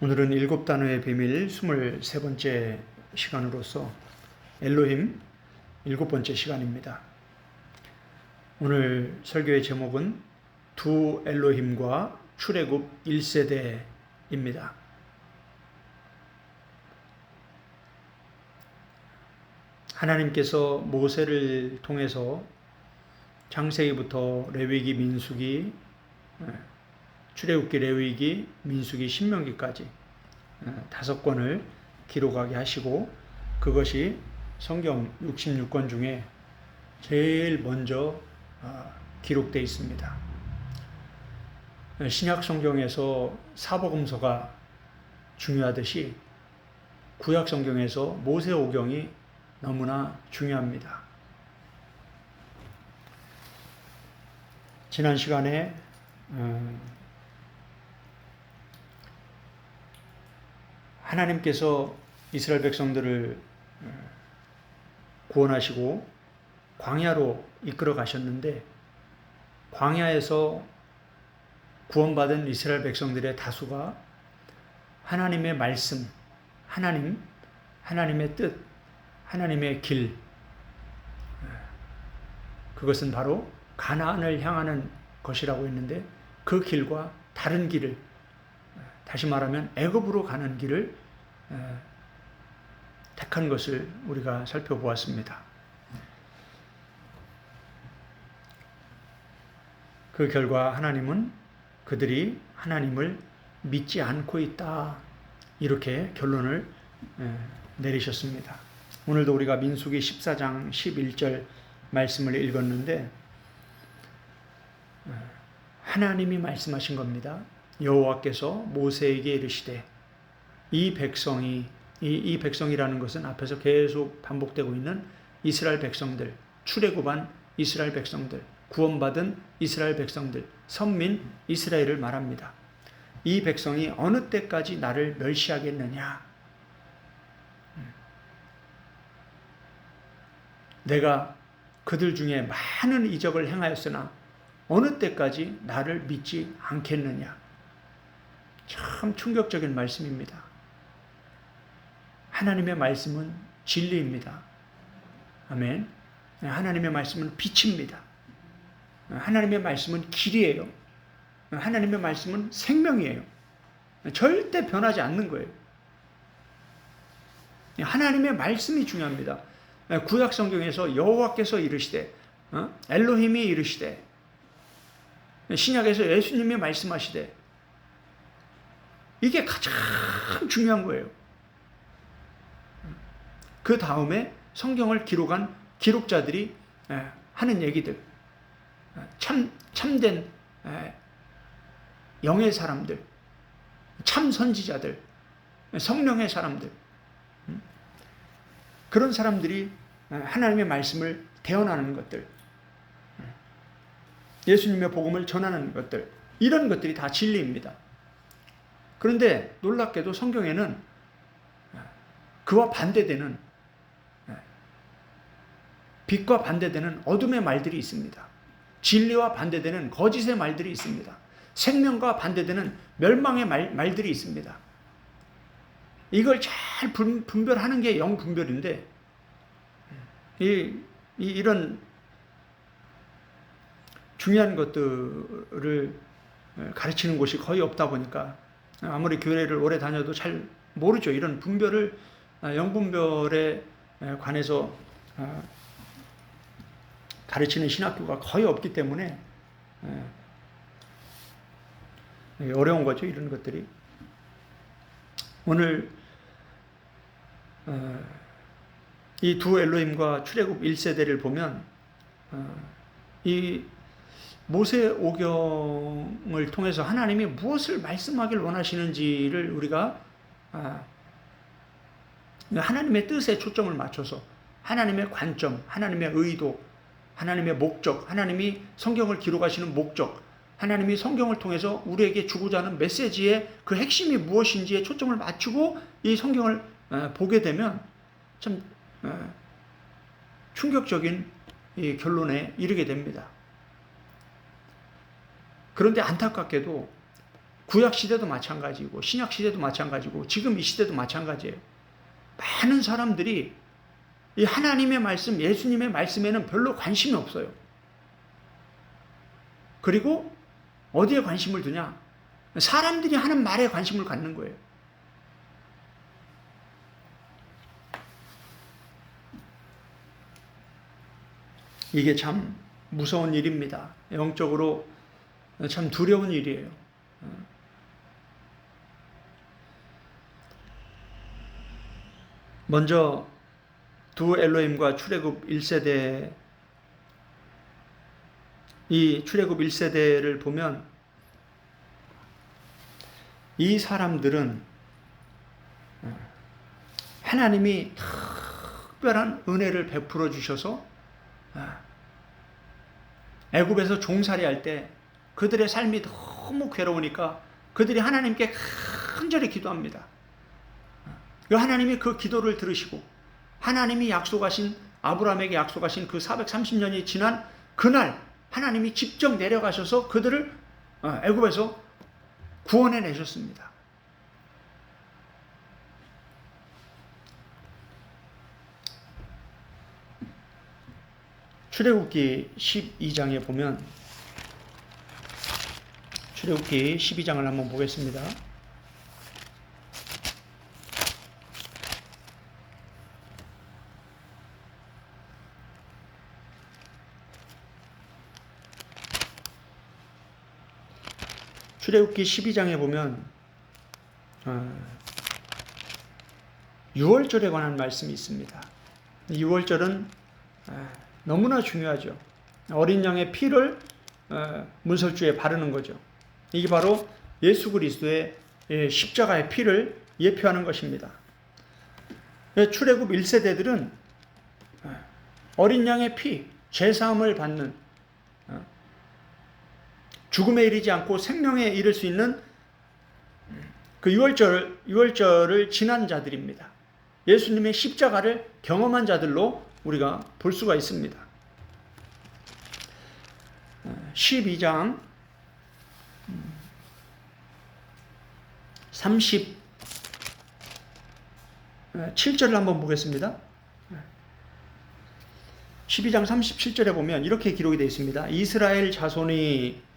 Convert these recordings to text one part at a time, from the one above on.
오늘은 일곱 단어의 비밀 23번째 시간으로서 엘로힘 일곱 번째 시간입니다. 오늘 설교의 제목은 두 엘로힘과 출애굽 1세대입니다. 하나님께서 모세를 통해서 창세기부터 레위기, 민수기, 출애굽기, 레위기, 민수기, 신명기까지 5권을 기록하게 하시고 그것이 성경 66권 중에 제일 먼저 기록되어 있습니다. 신약 성경에서 사복음서가 중요하듯이 구약 성경에서 모세오경이 너무나 중요합니다. 지난 시간에 하나님께서 이스라엘 백성들을 구원하시고 광야로 이끌어 가셨는데 광야에서 구원받은 이스라엘 백성들의 다수가 하나님의 말씀, 하나님의 뜻, 하나님의 길, 그것은 바로 가나안을 향하는 것이라고 했는데 그 길과 다른 길을, 다시 말하면 애굽으로 가는 길을 택한 것을 우리가 살펴보았습니다. 그 결과 하나님은 그들이 하나님을 믿지 않고 있다, 이렇게 결론을 내리셨습니다. 오늘도 우리가 민수기 14장 11절 말씀을 읽었는데 하나님이 말씀하신 겁니다. 여호와께서 모세에게 이르시되 이 백성이, 이 백성이라는 것은 앞에서 계속 반복되고 있는 이스라엘 백성들, 출애굽한 이스라엘 백성들, 구원받은 이스라엘 백성들, 선민 이스라엘을 말합니다. 이 백성이 어느 때까지 나를 멸시하겠느냐? 내가 그들 중에 많은 이적을 행하였으나 어느 때까지 나를 믿지 않겠느냐? 참 충격적인 말씀입니다. 하나님의 말씀은 진리입니다. 아멘. 하나님의 말씀은 빛입니다. 하나님의 말씀은 길이에요. 하나님의 말씀은 생명이에요. 절대 변하지 않는 거예요. 하나님의 말씀이 중요합니다. 구약 성경에서 여호와께서 이르시되, 엘로힘이 이르시되, 신약에서 예수님이 말씀하시되, 이게 가장 중요한 거예요. 그 다음에 성경을 기록한 기록자들이 하는 얘기들, 참된 영의 사람들, 참 선지자들, 성령의 사람들, 그런 사람들이 하나님의 말씀을 대언하는 것들, 예수님의 복음을 전하는 것들, 이런 것들이 다 진리입니다. 그런데 놀랍게도 성경에는 그와 반대되는, 빛과 반대되는 어둠의 말들이 있습니다. 진리와 반대되는 거짓의 말들이 있습니다. 생명과 반대되는 멸망의 말들이 있습니다. 이걸 잘 분별하는 게 영분별인데 이런 중요한 것들을 가르치는 곳이 거의 없다 보니까 아무리 교회를 오래 다녀도 잘 모르죠. 이런 분별을, 영분별에 관해서 가르치는 신학교가 거의 없기 때문에 어려운 거죠. 이런 것들이. 오늘 이 두 엘로힘과 출애굽 1세대를 보면 이 모세 오경을 통해서 하나님이 무엇을 말씀하길 원하시는지를 우리가 하나님의 뜻에 초점을 맞춰서 하나님의 관점, 하나님의 의도, 하나님의 목적, 하나님이 성경을 기록하시는 목적, 하나님이 성경을 통해서 우리에게 주고자 하는 메시지의 그 핵심이 무엇인지에 초점을 맞추고 이 성경을 보게 되면 참 충격적인 이 결론에 이르게 됩니다. 그런데 안타깝게도 구약 시대도 마찬가지고 신약 시대도 마찬가지고 지금 이 시대도 마찬가지예요. 많은 사람들이 이 하나님의 말씀, 예수님의 말씀에는 별로 관심이 없어요. 그리고 어디에 관심을 두냐? 사람들이 하는 말에 관심을 갖는 거예요. 이게 참 무서운 일입니다. 영적으로 참 두려운 일이에요. 먼저 두 엘로힘과 출애굽 1세대, 이 출애굽 1세대를 보면 이 사람들은 하나님이 특별한 은혜를 베풀어 주셔서 애굽에서 종살이할 때 그들의 삶이 너무 괴로우니까 그들이 하나님께 간절히 기도합니다. 하나님이 그 기도를 들으시고 하나님이 약속하신, 아브라함에게 약속하신 그 430년이 지난 그날 하나님이 직접 내려가셔서 그들을 애굽에서 구원해 내셨습니다. 출애굽기 12장에 보면, 출애굽기 12장을 한번 보겠습니다. 출애굽기 12장에 보면 6월절에 관한 말씀이 있습니다. 6월절은 너무나 중요하죠. 어린 양의 피를 문설주에 바르는 거죠. 이게 바로 예수 그리스도의 십자가의 피를 예표하는 것입니다. 출애굽 1세대들은 어린 양의 피, 죄사함을 받는, 죽음에 이르지 않고 생명에 이를 수 있는 그 6월절을 지난 자들입니다. 예수님의 십자가를 경험한 자들로 우리가 볼 수가 있습니다. 12장 37절을 한번 보겠습니다. 12장 37절에 보면 이렇게 기록이 되어 있습니다. 이스라엘 자손이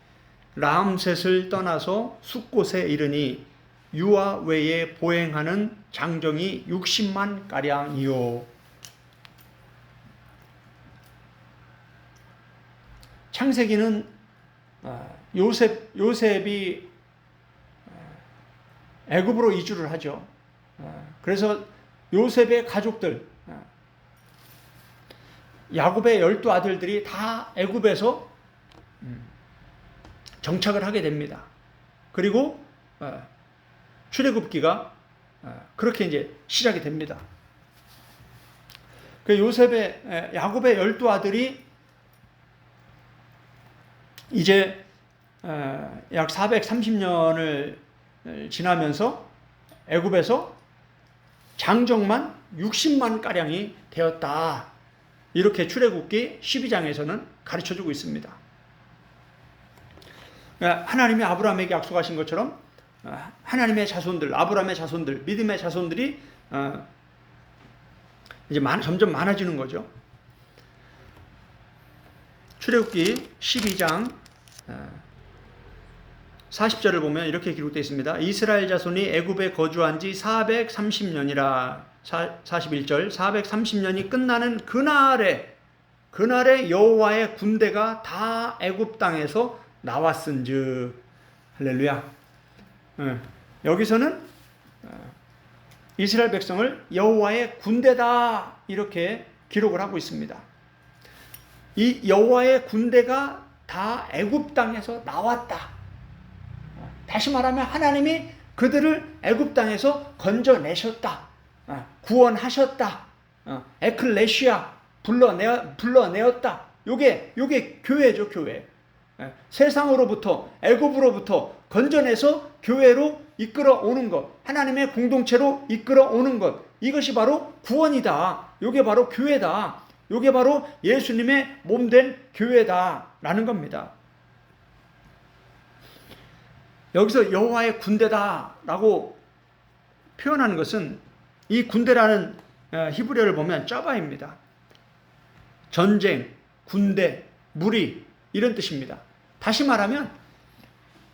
람셋을 떠나서 숫곳에 이르니 유아 외에 보행하는 장정이 60만 가량이요. 창세기는 요셉이 애굽으로 이주를 하죠. 그래서 요셉의 가족들, 야곱의 12아들들이 다 애굽에서 정착을 하게 됩니다. 그리고 출애굽기가 그렇게 이제 시작이 됩니다. 그 야곱의 12아들이 이제 약 430년을 지나면서 애굽에서 장정만 60만 가량이 되었다. 이렇게 출애굽기 12장에서는 가르쳐주고 있습니다. 하나님이 아브라함에게 약속하신 것처럼 하나님의 자손들, 아브라함의 자손들, 믿음의 자손들이 이제 점점 많아지는 거죠. 출애굽기 12장 40절을 보면 이렇게 기록되어 있습니다. 이스라엘 자손이 애굽에 거주한 지 430년이라. 41절, 430년이 끝나는 그날에 여호와의 군대가 다 애굽 땅에서 나왔은즉. 할렐루야. 여기서는 이스라엘 백성을 여호와의 군대다 이렇게 기록을 하고 있습니다. 이 여호와의 군대가 다 애굽 땅에서 나왔다. 다시 말하면 하나님이 그들을 애굽 땅에서 건져내셨다. 구원하셨다. 에클레시아 불러내었다. 요게 교회죠, 교회. 세상으로부터, 애굽으로부터 건져내서 교회로 이끌어 오는 것, 하나님의 공동체로 이끌어 오는 것, 이것이 바로 구원이다. 요게 바로 교회다. 요게 바로 예수님의 몸된 교회다라는 겁니다. 여기서 여호와의 군대다라고 표현하는 것은 이 군대라는 히브리어를 보면 짜바입니다. 전쟁, 군대, 무리 이런 뜻입니다. 다시 말하면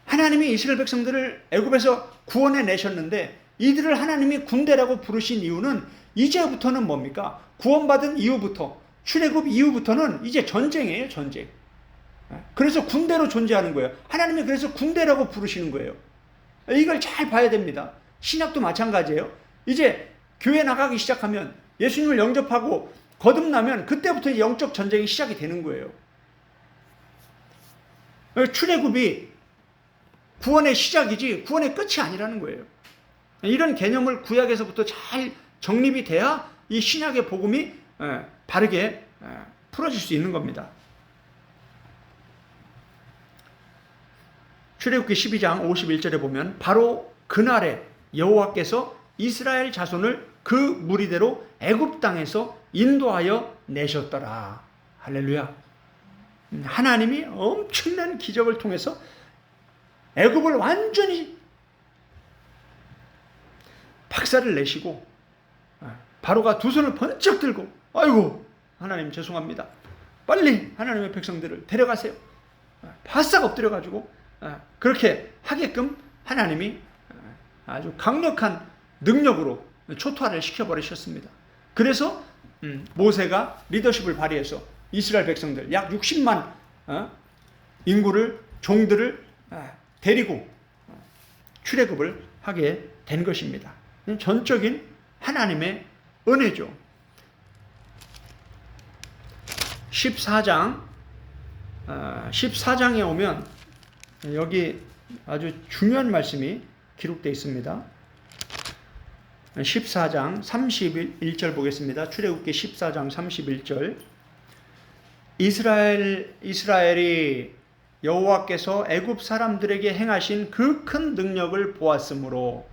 하나님이 이스라엘 백성들을 애굽에서 구원해 내셨는데 이들을 하나님이 군대라고 부르신 이유는 이제부터는 뭡니까? 구원받은 이후부터, 출애굽 이후부터는 이제 전쟁이에요, 전쟁. 그래서 군대로 존재하는 거예요. 하나님이 그래서 군대라고 부르시는 거예요. 이걸 잘 봐야 됩니다. 신약도 마찬가지예요. 이제 교회 나가기 시작하면, 예수님을 영접하고 거듭나면 그때부터 영적 전쟁이 시작이 되는 거예요. 출애굽이 구원의 시작이지 구원의 끝이 아니라는 거예요. 이런 개념을 구약에서부터 잘 정립이 돼야 이 신약의 복음이 바르게 풀어질 수 있는 겁니다. 출애굽기 12장 51절에 보면 바로 그날에 여호와께서 이스라엘 자손을 그 무리대로 애굽 땅에서 인도하여 내셨더라. 할렐루야. 하나님이 엄청난 기적을 통해서 애굽을 완전히 박살을 내시고, 바로가 두 손을 번쩍 들고 아이고 하나님 죄송합니다, 빨리 하나님의 백성들을 데려가세요, 바싹 엎드려가지고 그렇게 하게끔 하나님이 아주 강력한 능력으로 초토화를 시켜버리셨습니다. 그래서 모세가 리더십을 발휘해서 이스라엘 백성들 약 60만 인구를, 종들을 데리고 출애굽을 하게 된 것입니다. 전적인 하나님의 은혜죠. 14장에 오면 여기 아주 중요한 말씀이 기록되어 있습니다. 14장 31절 보겠습니다. 출애굽기 14장 31절. 이스라엘이 여호와께서 애굽 사람들에게 행하신 그 큰 능력을 보았으므로.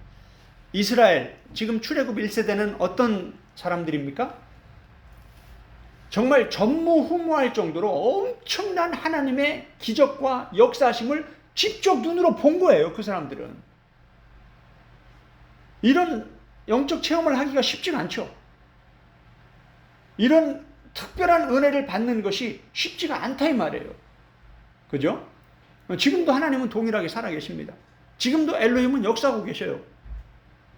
이스라엘, 지금 출애굽 1세대는 어떤 사람들입니까? 정말 전무후무할 정도로 엄청난 하나님의 기적과 역사하심을 직접 눈으로 본 거예요. 그 사람들은. 이런 영적 체험을 하기가 쉽지가 않죠. 이런 특별한 은혜를 받는 것이 쉽지가 않다 이 말이에요. 그죠? 지금도 하나님은 동일하게 살아계십니다. 지금도 엘로힘은 역사하고 계셔요.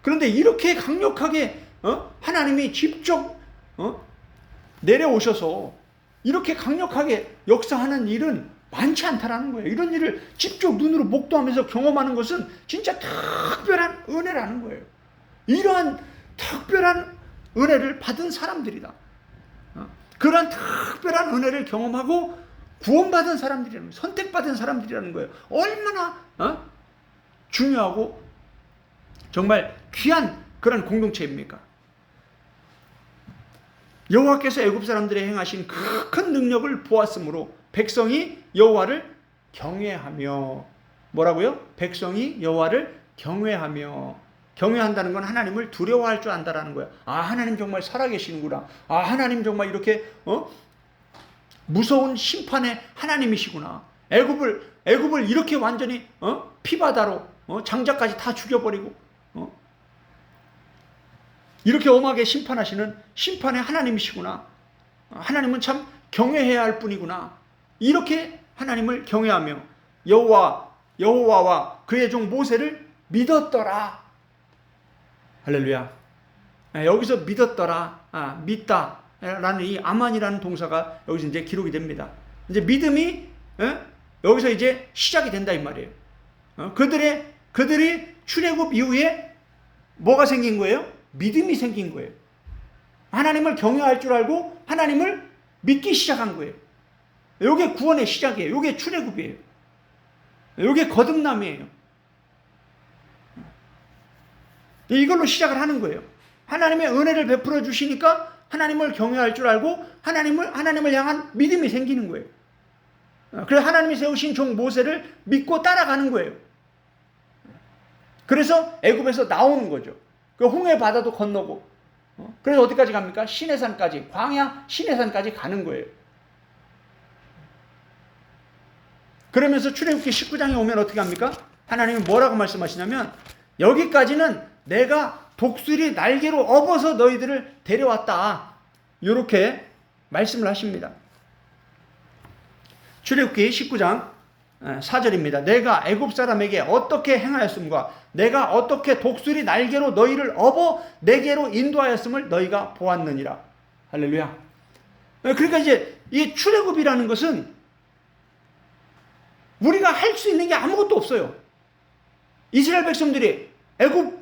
그런데 이렇게 강력하게 하나님이 직접 내려오셔서 이렇게 강력하게 역사하는 일은 많지 않다라는 거예요. 이런 일을 직접 눈으로 목도하면서 경험하는 것은 진짜 특별한 은혜라는 거예요. 이러한 특별한 은혜를 받은 사람들이다. 그러한 특별한 은혜를 경험하고 구원받은 사람들이라는 거예요. 선택받은 사람들이라는 거예요. 얼마나 중요하고 정말 귀한 그런 공동체입니까? 여호와께서 애굽 사람들의 행하신 그 큰 능력을 보았으므로 백성이 여호와를 경외하며. 뭐라고요? 백성이 여호와를 경외하며. 경외한다는 건 하나님을 두려워할 줄 안다라는 거예요. 아, 하나님 정말 살아계시는구나. 아, 하나님 정말 이렇게 무서운 심판의 하나님이시구나. 애굽을 이렇게 완전히 피바다로 장자까지 다 죽여버리고 이렇게 엄하게 심판하시는 심판의 하나님이시구나. 하나님은 참 경외해야 할 뿐이구나. 이렇게 하나님을 경외하며 여호와와 그의 종 모세를 믿었더라. 할렐루야. 여기서 믿었더라, 믿다라는 이 아만이라는 동사가 여기서 이제 기록이 됩니다. 이제 믿음이 여기서 이제 시작이 된다 이 말이에요. 그들이 출애굽 이후에 뭐가 생긴 거예요? 믿음이 생긴 거예요. 하나님을 경외할 줄 알고 하나님을 믿기 시작한 거예요. 이게 구원의 시작이에요. 이게 출애굽이에요. 이게 거듭남이에요. 이걸로 시작을 하는 거예요. 하나님의 은혜를 베풀어 주시니까 하나님을 경외할 줄 알고 하나님을 향한 믿음이 생기는 거예요. 그래서 하나님이 세우신 종 모세를 믿고 따라가는 거예요. 그래서 애굽에서 나오는 거죠. 그 홍해 바다도 건너고, 그래서 어디까지 갑니까? 시내산까지, 광야 시내산까지 가는 거예요. 그러면서 출애굽기 19장에 오면 어떻게 합니까? 하나님은 뭐라고 말씀하시냐면 여기까지는 내가 독수리 날개로 업어서 너희들을 데려왔다. 이렇게 말씀을 하십니다. 출애굽기 19장 4절입니다. 내가 애굽 사람에게 어떻게 행하였음과 내가 어떻게 독수리 날개로 너희를 업어 내게로 인도하였음을 너희가 보았느니라. 할렐루야. 그러니까 이제 이 출애굽이라는 것은 우리가 할 수 있는 게 아무것도 없어요. 이스라엘 백성들이 애굽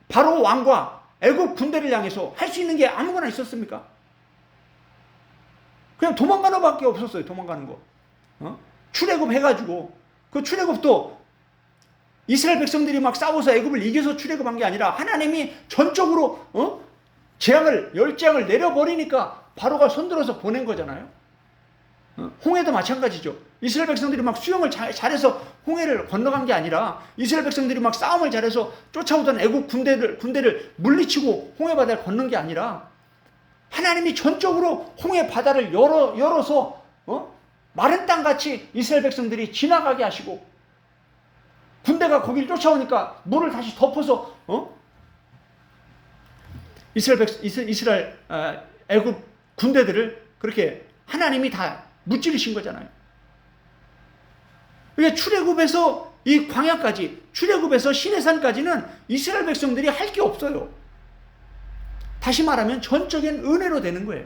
바로 왕과 애굽 군대를 향해서 할 수 있는 게 아무거나 있었습니까? 그냥 도망가는 밖에 없었어요. 도망가는 거. 출애굽 해가지고 그 출애굽도 이스라엘 백성들이 막 싸워서 애굽을 이겨서 출애굽한 게 아니라 하나님이 전적으로 열재앙을 내려버리니까 바로가 손들어서 보낸 거잖아요. 홍해도 마찬가지죠. 이스라엘 백성들이 막 수영을 잘해서 홍해를 건너간 게 아니라 이스라엘 백성들이 막 싸움을 잘해서 쫓아오던 애국 군대를 물리치고 홍해 바다를 건넌 게 아니라 하나님이 전적으로 홍해 바다를 열어서 마른 땅같이 이스라엘 백성들이 지나가게 하시고 군대가 거기를 쫓아오니까 물을 다시 덮어서 이스라엘 애국 군대들을 그렇게 하나님이 다 무찌르신 거잖아요. 그러니까 출애굽에서 이 광야까지, 출애굽에서 시내산까지는 이스라엘 백성들이 할 게 없어요. 다시 말하면 전적인 은혜로 되는 거예요.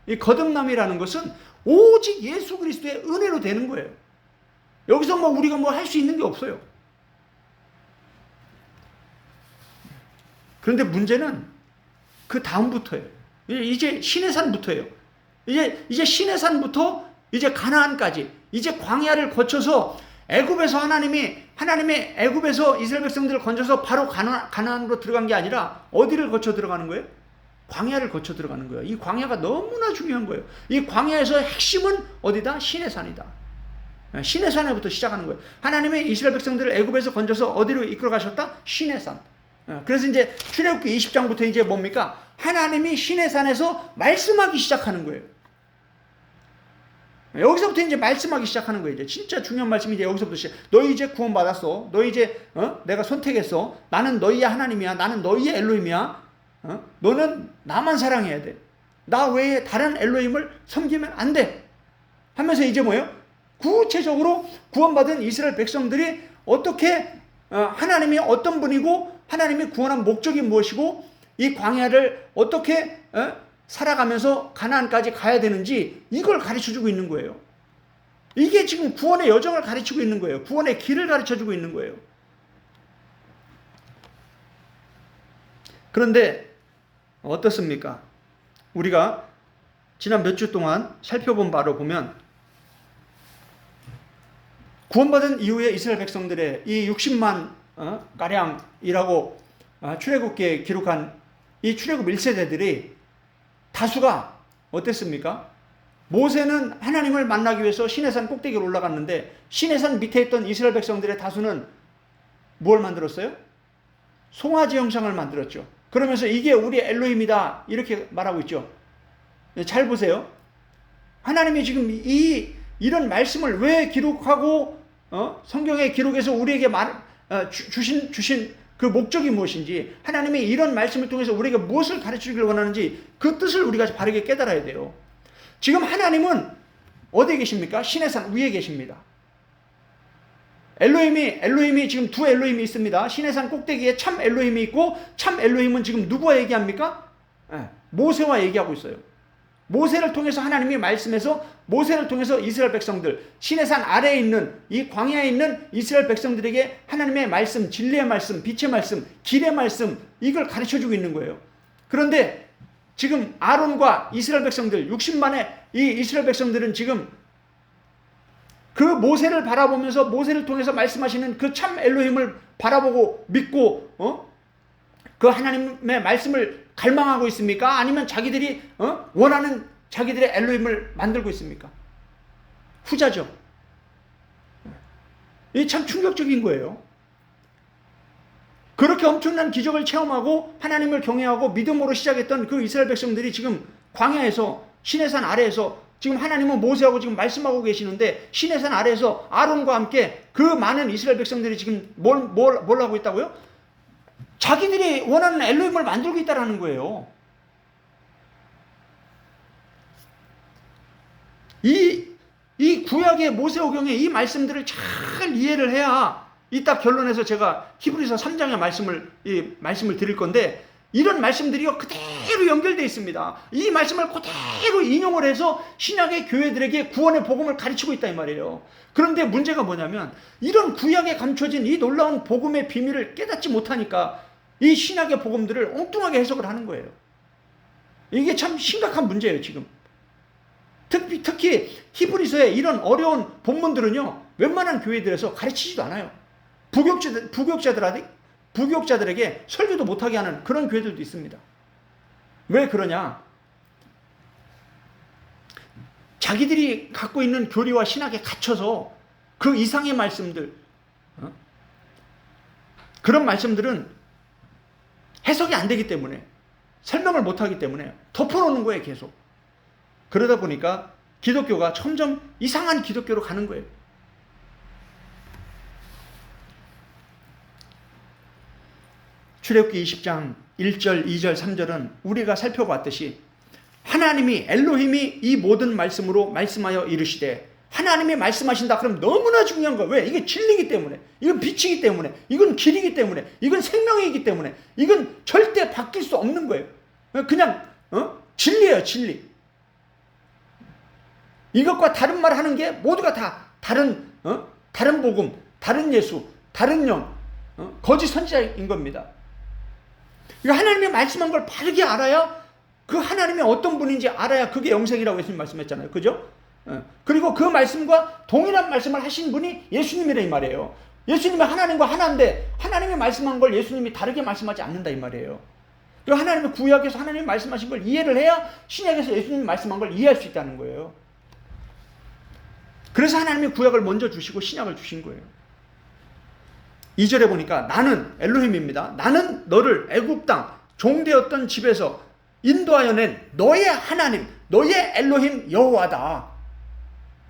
이 거듭남이라는 것은 오직 예수 그리스도의 은혜로 되는 거예요. 여기서 우리가 할 수 있는 게 없어요. 그런데 문제는 그 다음부터예요. 이제 시내산부터예요. 이제 시내산부터 이제 가나안까지, 이제 광야를 거쳐서 애굽에서 하나님의 애굽에서 이스라엘 백성들을 건져서 바로 가나안으로 들어간 게 아니라 어디를 거쳐 들어가는 거예요? 광야를 거쳐 들어가는 거예요. 이 광야가 너무나 중요한 거예요. 이 광야에서 핵심은 어디다? 시내산이다. 시내산에부터 시작하는 거예요. 하나님의 이스라엘 백성들을 애굽에서 건져서 어디로 이끌어 가셨다? 시내산. 그래서 이제 출애굽기 20장부터 이제 뭡니까? 하나님이 시내산에서 말씀하기 시작하는 거예요. 여기서부터 이제 말씀하기 시작하는 거예요. 이제 진짜 중요한 말씀이 이제 여기서부터 시작. 너희 이제 구원받았어. 너희 이제 내가 선택했어. 나는 너희의 하나님이야. 나는 너희의 엘로힘이야. 너는 나만 사랑해야 돼. 나 외에 다른 엘로힘을 섬기면 안 돼. 하면서 이제 뭐예요? 구체적으로 구원받은 이스라엘 백성들이 어떻게 하나님이 어떤 분이고 하나님이 구원한 목적이 무엇이고 이 광야를 어떻게 살아가면서 가나안까지 가야 되는지 이걸 가르쳐주고 있는 거예요. 이게 지금 구원의 여정을 가르치고 있는 거예요. 구원의 길을 가르쳐주고 있는 거예요. 그런데 어떻습니까? 우리가 지난 몇 주 동안 살펴본 바로 보면 구원받은 이후에 이스라엘 백성들의 이 60만 가량이라고 출애굽기에 기록한 이 출애굽 1세대들이 다수가 어땠습니까? 모세는 하나님을 만나기 위해서 시내산 꼭대기로 올라갔는데 시내산 밑에 있던 이스라엘 백성들의 다수는 뭘 만들었어요? 송아지 형상을 만들었죠. 그러면서 이게 우리 엘로힘이다 이렇게 말하고 있죠. 잘 보세요. 하나님이 지금 이런 말씀을 왜 기록하고 성경의 기록에서 우리에게 주신 그 목적이 무엇인지, 하나님이 이런 말씀을 통해서 우리에게 무엇을 가르치기를 원하는지 그 뜻을 우리가 바르게 깨달아야 돼요. 지금 하나님은 어디에 계십니까? 시내산 위에 계십니다. 엘로힘이 지금 두 엘로힘이 있습니다. 시내산 꼭대기에 참 엘로힘이 있고, 참 엘로힘은 지금 누구와 얘기합니까? 모세와 얘기하고 있어요. 모세를 통해서 하나님이 말씀해서 모세를 통해서 이스라엘 백성들, 시내산 아래에 있는 이 광야에 있는 이스라엘 백성들에게 하나님의 말씀, 진리의 말씀, 빛의 말씀, 길의 말씀, 이걸 가르쳐주고 있는 거예요. 그런데 지금 아론과 이스라엘 백성들, 60만의 이 이스라엘 백성들은 지금 그 모세를 바라보면서 모세를 통해서 말씀하시는 그 참 엘로힘을 바라보고 믿고 그 하나님의 말씀을 갈망하고 있습니까? 아니면 자기들이 원하는 자기들의 엘로힘을 만들고 있습니까? 후자죠. 이게 참 충격적인 거예요. 그렇게 엄청난 기적을 체험하고 하나님을 경외하고 믿음으로 시작했던 그 이스라엘 백성들이 지금 광야에서 시내산 아래에서 지금 하나님은 모세하고 지금 말씀하고 계시는데 시내 산 아래에서 아론과 함께 그 많은 이스라엘 백성들이 지금 뭘 하고 있다고요? 자기들이 원하는 엘로힘을 만들고 있다라는 거예요. 이 구약의 모세오경의 이 말씀들을 잘 이해를 해야 이따 결론에서 제가 히브리서 3장의 말씀을 드릴 건데, 이런 말씀들이요 그대로 연결되어 있습니다. 이 말씀을 그대로 인용을 해서 신약의 교회들에게 구원의 복음을 가르치고 있다 이 말이에요. 그런데 문제가 뭐냐면 이런 구약에 감춰진 이 놀라운 복음의 비밀을 깨닫지 못하니까 이 신약의 복음들을 엉뚱하게 해석을 하는 거예요. 이게 참 심각한 문제예요 지금. 특히 히브리서의 이런 어려운 본문들은요 웬만한 교회들에서 가르치지도 않아요. 부교육자들에게 설교도 못하게 하는 그런 교회들도 있습니다. 왜 그러냐? 자기들이 갖고 있는 교리와 신학에 갇혀서 그 이상의 말씀들, 그런 말씀들은 해석이 안 되기 때문에, 설명을 못하기 때문에 덮어놓는 거예요 계속. 그러다 보니까 기독교가 점점 이상한 기독교로 가는 거예요. 출애굽기 20장 1절, 2절, 3절은 우리가 살펴봤듯이 하나님이 엘로힘이 이 모든 말씀으로 말씀하여 이르시되, 하나님이 말씀하신다 그럼 너무나 중요한 거예요. 왜? 이게 진리이기 때문에, 이건 빛이기 때문에, 이건 길이기 때문에, 이건 생명이기 때문에, 이건 절대 바뀔 수 없는 거예요. 그냥 진리예요 진리. 이것과 다른 말 하는 게 모두가 다 다른 복음, 다른 예수, 다른 영, 거짓 선지자인 겁니다. 하나님이 말씀한 걸 바르게 알아야, 그 하나님이 어떤 분인지 알아야 그게 영생이라고 예수님 말씀했잖아요. 그죠? 그리고 그 말씀과 동일한 말씀을 하신 분이 예수님이라 이 말이에요. 예수님이 하나님과 하나인데 하나님이 말씀한 걸 예수님이 다르게 말씀하지 않는다 이 말이에요. 하나님의 구약에서 하나님이 말씀하신 걸 이해를 해야 신약에서 예수님이 말씀한 걸 이해할 수 있다는 거예요. 그래서 하나님이 구약을 먼저 주시고 신약을 주신 거예요. 2절에 보니까 나는 엘로힘입니다. 나는 너를 애굽 땅 종되었던 집에서 인도하여 낸 너의 하나님, 너의 엘로힘 여호와다.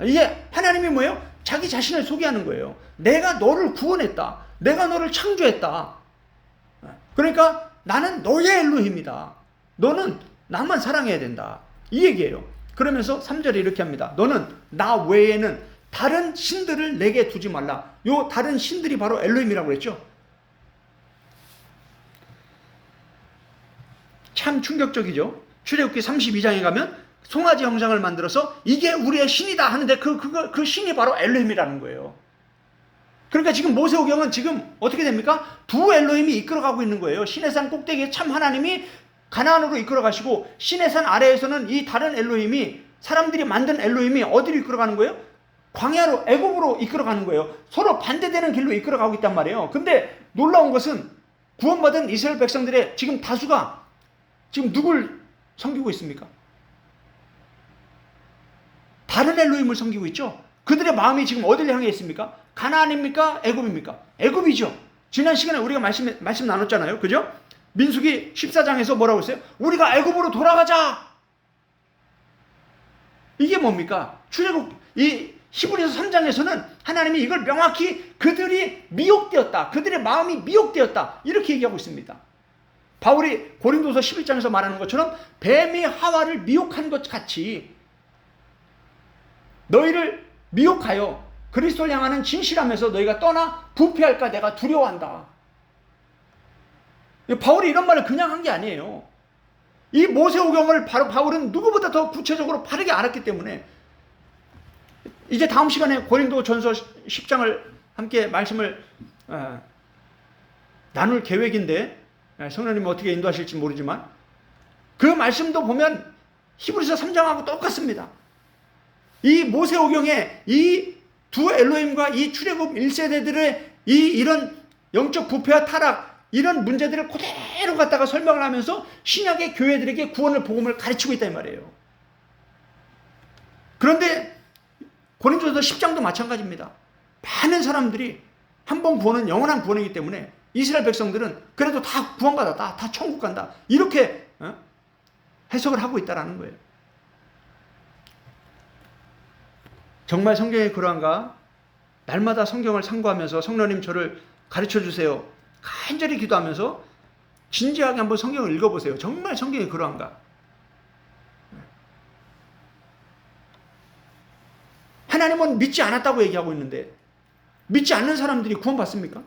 이게 하나님이 뭐예요? 자기 자신을 소개하는 거예요. 내가 너를 구원했다. 내가 너를 창조했다. 그러니까 나는 너의 엘로힘이다. 너는 나만 사랑해야 된다. 이 얘기예요. 그러면서 3절에 이렇게 합니다. 너는 나 외에는 다른 신들을 내게 두지 말라. 요 다른 신들이 바로 엘로힘이라고 했죠. 참 충격적이죠. 출애굽기 32장에 가면 송아지 형상을 만들어서 이게 우리의 신이다 하는데 그 신이 바로 엘로힘이라는 거예요. 그러니까 지금 모세오경은 지금 어떻게 됩니까? 두 엘로힘이 이끌어가고 있는 거예요. 시내산 꼭대기에 참 하나님이 가나안으로 이끌어가시고, 시내산 아래에서는 이 다른 엘로힘이, 사람들이 만든 엘로힘이 어디로 이끌어가는 거예요? 광야로, 애굽으로 이끌어가는 거예요. 서로 반대되는 길로 이끌어가고 있단 말이에요. 근데 놀라운 것은 구원받은 이스라엘 백성들의 지금 다수가 지금 누굴 섬기고 있습니까? 다른 엘로힘을 섬기고 있죠. 그들의 마음이 지금 어디를 향해 있습니까? 가나안입니까? 애굽입니까? 애굽이죠. 지난 시간에 우리가 말씀 나눴잖아요. 그죠? 민수기 14장에서 뭐라고 했어요? 우리가 애굽으로 돌아가자. 이게 뭡니까? 출애굽 이 히브리서 3장에서는 하나님이 이걸 명확히 그들이 미혹되었다. 그들의 마음이 미혹되었다. 이렇게 얘기하고 있습니다. 바울이 고린도서 11장에서 말하는 것처럼 뱀이 하와를 미혹한 것 같이 너희를 미혹하여 그리스도를 향하는 진실함에서 너희가 떠나 부패할까 내가 두려워한다. 바울이 이런 말을 그냥 한 게 아니에요. 이 모세오경을 바울은 누구보다 더 구체적으로 바르게 알았기 때문에, 이제 다음 시간에 고린도전서 10장을 함께 말씀을 나눌 계획인데, 성령님이 어떻게 인도하실지 모르지만 그 말씀도 보면 히브리서 3장하고 똑같습니다. 이 모세오경의 이 두 엘로힘과 이 출애굽 1세대들의 이런 영적 부패와 타락, 이런 문제들을 그대로 갖다가 설명을 하면서 신약의 교회들에게 구원을, 복음을 가르치고 있다 이 말이에요. 그런데 고린도서 10장도 마찬가지입니다. 많은 사람들이 한 번 구원은 영원한 구원이기 때문에 이스라엘 백성들은 그래도 다 구원받았다, 다 천국 간다, 이렇게 해석을 하고 있다라는 거예요. 정말 성경이 그러한가? 날마다 성경을 상고하면서 성령님 저를 가르쳐 주세요. 간절히 기도하면서 진지하게 한번 성경을 읽어보세요. 정말 성경이 그러한가? 하나님은 믿지 않았다고 얘기하고 있는데 믿지 않는 사람들이 구원받습니까?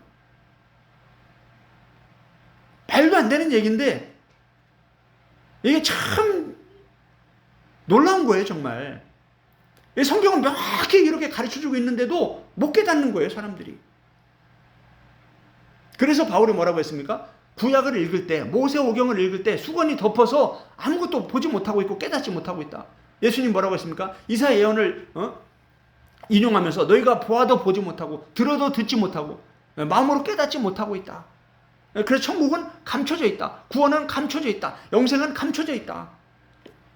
말도 안 되는 얘기인데 이게 참 놀라운 거예요, 정말. 성경은 명확히 이렇게 가르쳐주고 있는데도 못 깨닫는 거예요, 사람들이. 그래서 바울이 뭐라고 했습니까? 구약을 읽을 때, 모세오경을 읽을 때 수건이 덮어서 아무것도 보지 못하고 있고 깨닫지 못하고 있다. 예수님 뭐라고 했습니까? 이사야 예언을 인용하면서 너희가 보아도 보지 못하고 들어도 듣지 못하고 마음으로 깨닫지 못하고 있다. 그래서 천국은 감춰져 있다. 구원은 감춰져 있다. 영생은 감춰져 있다.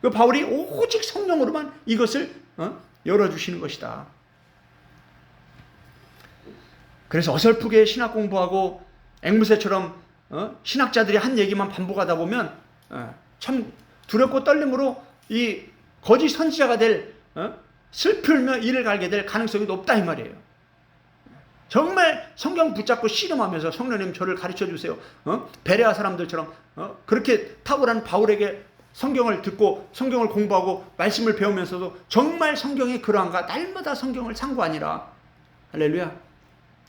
그 바울이 오직 성령으로만 이것을 열어주시는 것이다. 그래서 어설프게 신학 공부하고 앵무새처럼 신학자들이 한 얘기만 반복하다 보면 참 두렵고 떨림으로 이 거짓 선지자가 될 슬플며 이를 갈게 될 가능성이 높다 이 말이에요. 정말 성경 붙잡고 씨름하면서 성령님 저를 가르쳐 주세요. 베레아 사람들처럼 그렇게 탁월한 바울에게 성경을 듣고 성경을 공부하고 말씀을 배우면서도 정말 성경이 그러한가? 날마다 성경을 상고하니라. 할렐루야.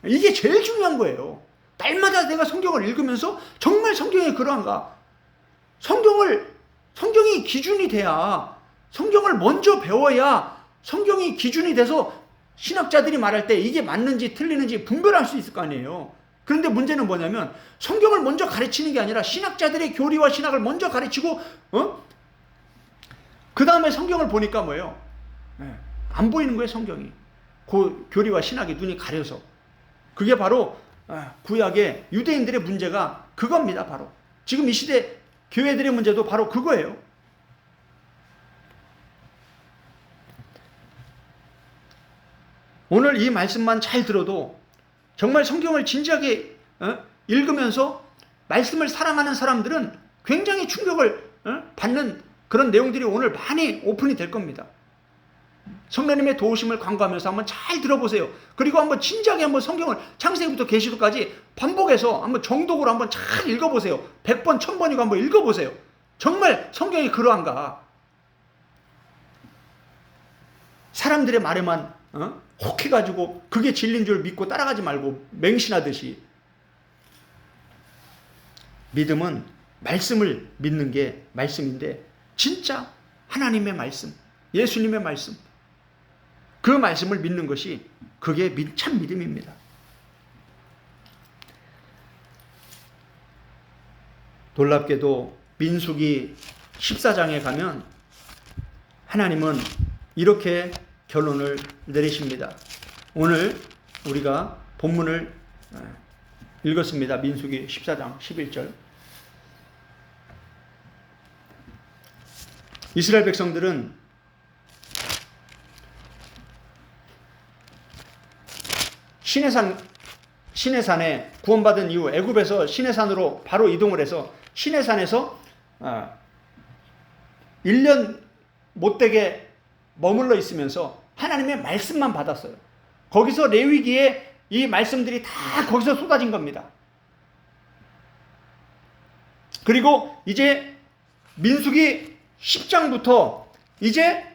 이게 제일 중요한 거예요. 날마다 내가 성경을 읽으면서 정말 성경이 그러한가? 성경이 기준이 돼야, 성경을 먼저 배워야 성경이 기준이 돼서 신학자들이 말할 때 이게 맞는지 틀리는지 분별할 수 있을 거 아니에요. 그런데 문제는 뭐냐면 성경을 먼저 가르치는 게 아니라 신학자들의 교리와 신학을 먼저 가르치고 그 다음에 성경을 보니까 뭐예요? 안 보이는 거예요, 성경이. 그 교리와 신학이 눈이 가려서. 그게 바로 구약의 유대인들의 문제가 그겁니다. 바로 지금 이 시대 교회들의 문제도 바로 그거예요. 오늘 이 말씀만 잘 들어도 정말 성경을 진지하게 읽으면서 말씀을 사랑하는 사람들은 굉장히 충격을 받는 그런 내용들이 오늘 많이 오픈이 될 겁니다. 성령님의 도우심을 간구하면서 한번 잘 들어보세요. 그리고 한번 진지하게 한번 성경을 창세기부터 계시록까지 반복해서 한번 정독으로 한번 잘 읽어보세요. 100번, 1000번이고 한번 읽어보세요. 정말 성경이 그러한가? 사람들의 말에만 혹해가지고 그게 진리인 줄 믿고 따라가지 말고 맹신하듯이. 믿음은 말씀을 믿는 게 말씀인데 진짜 하나님의 말씀, 예수님의 말씀, 그 말씀을 믿는 것이 그게 참 믿음입니다. 놀랍게도 민수기 14장에 가면 하나님은 이렇게 결론을 내리십니다. 오늘 우리가 본문을 읽었습니다. 민수기 14장 11절. 이스라엘 백성들은 시내산에 구원받은 이후 애굽에서 시내산으로 바로 이동을 해서 시내산에서 1년 못되게 머물러 있으면서 하나님의 말씀만 받았어요. 거기서 레위기에 이 말씀들이 다 거기서 쏟아진 겁니다. 그리고 이제 민수기 10장부터 이제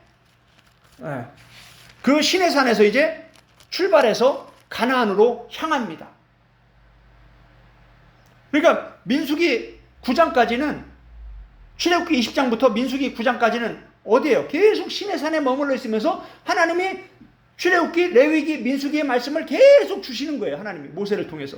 그 시내산에서 이제 출발해서 가나안으로 향합니다. 그러니까 민수기 9장까지는 출애굽기 20장부터 민수기 9장까지는 어디예요? 계속 시내산에 머물러 있으면서 하나님이 출애굽기, 레위기, 민수기의 말씀을 계속 주시는 거예요. 하나님이 모세를 통해서.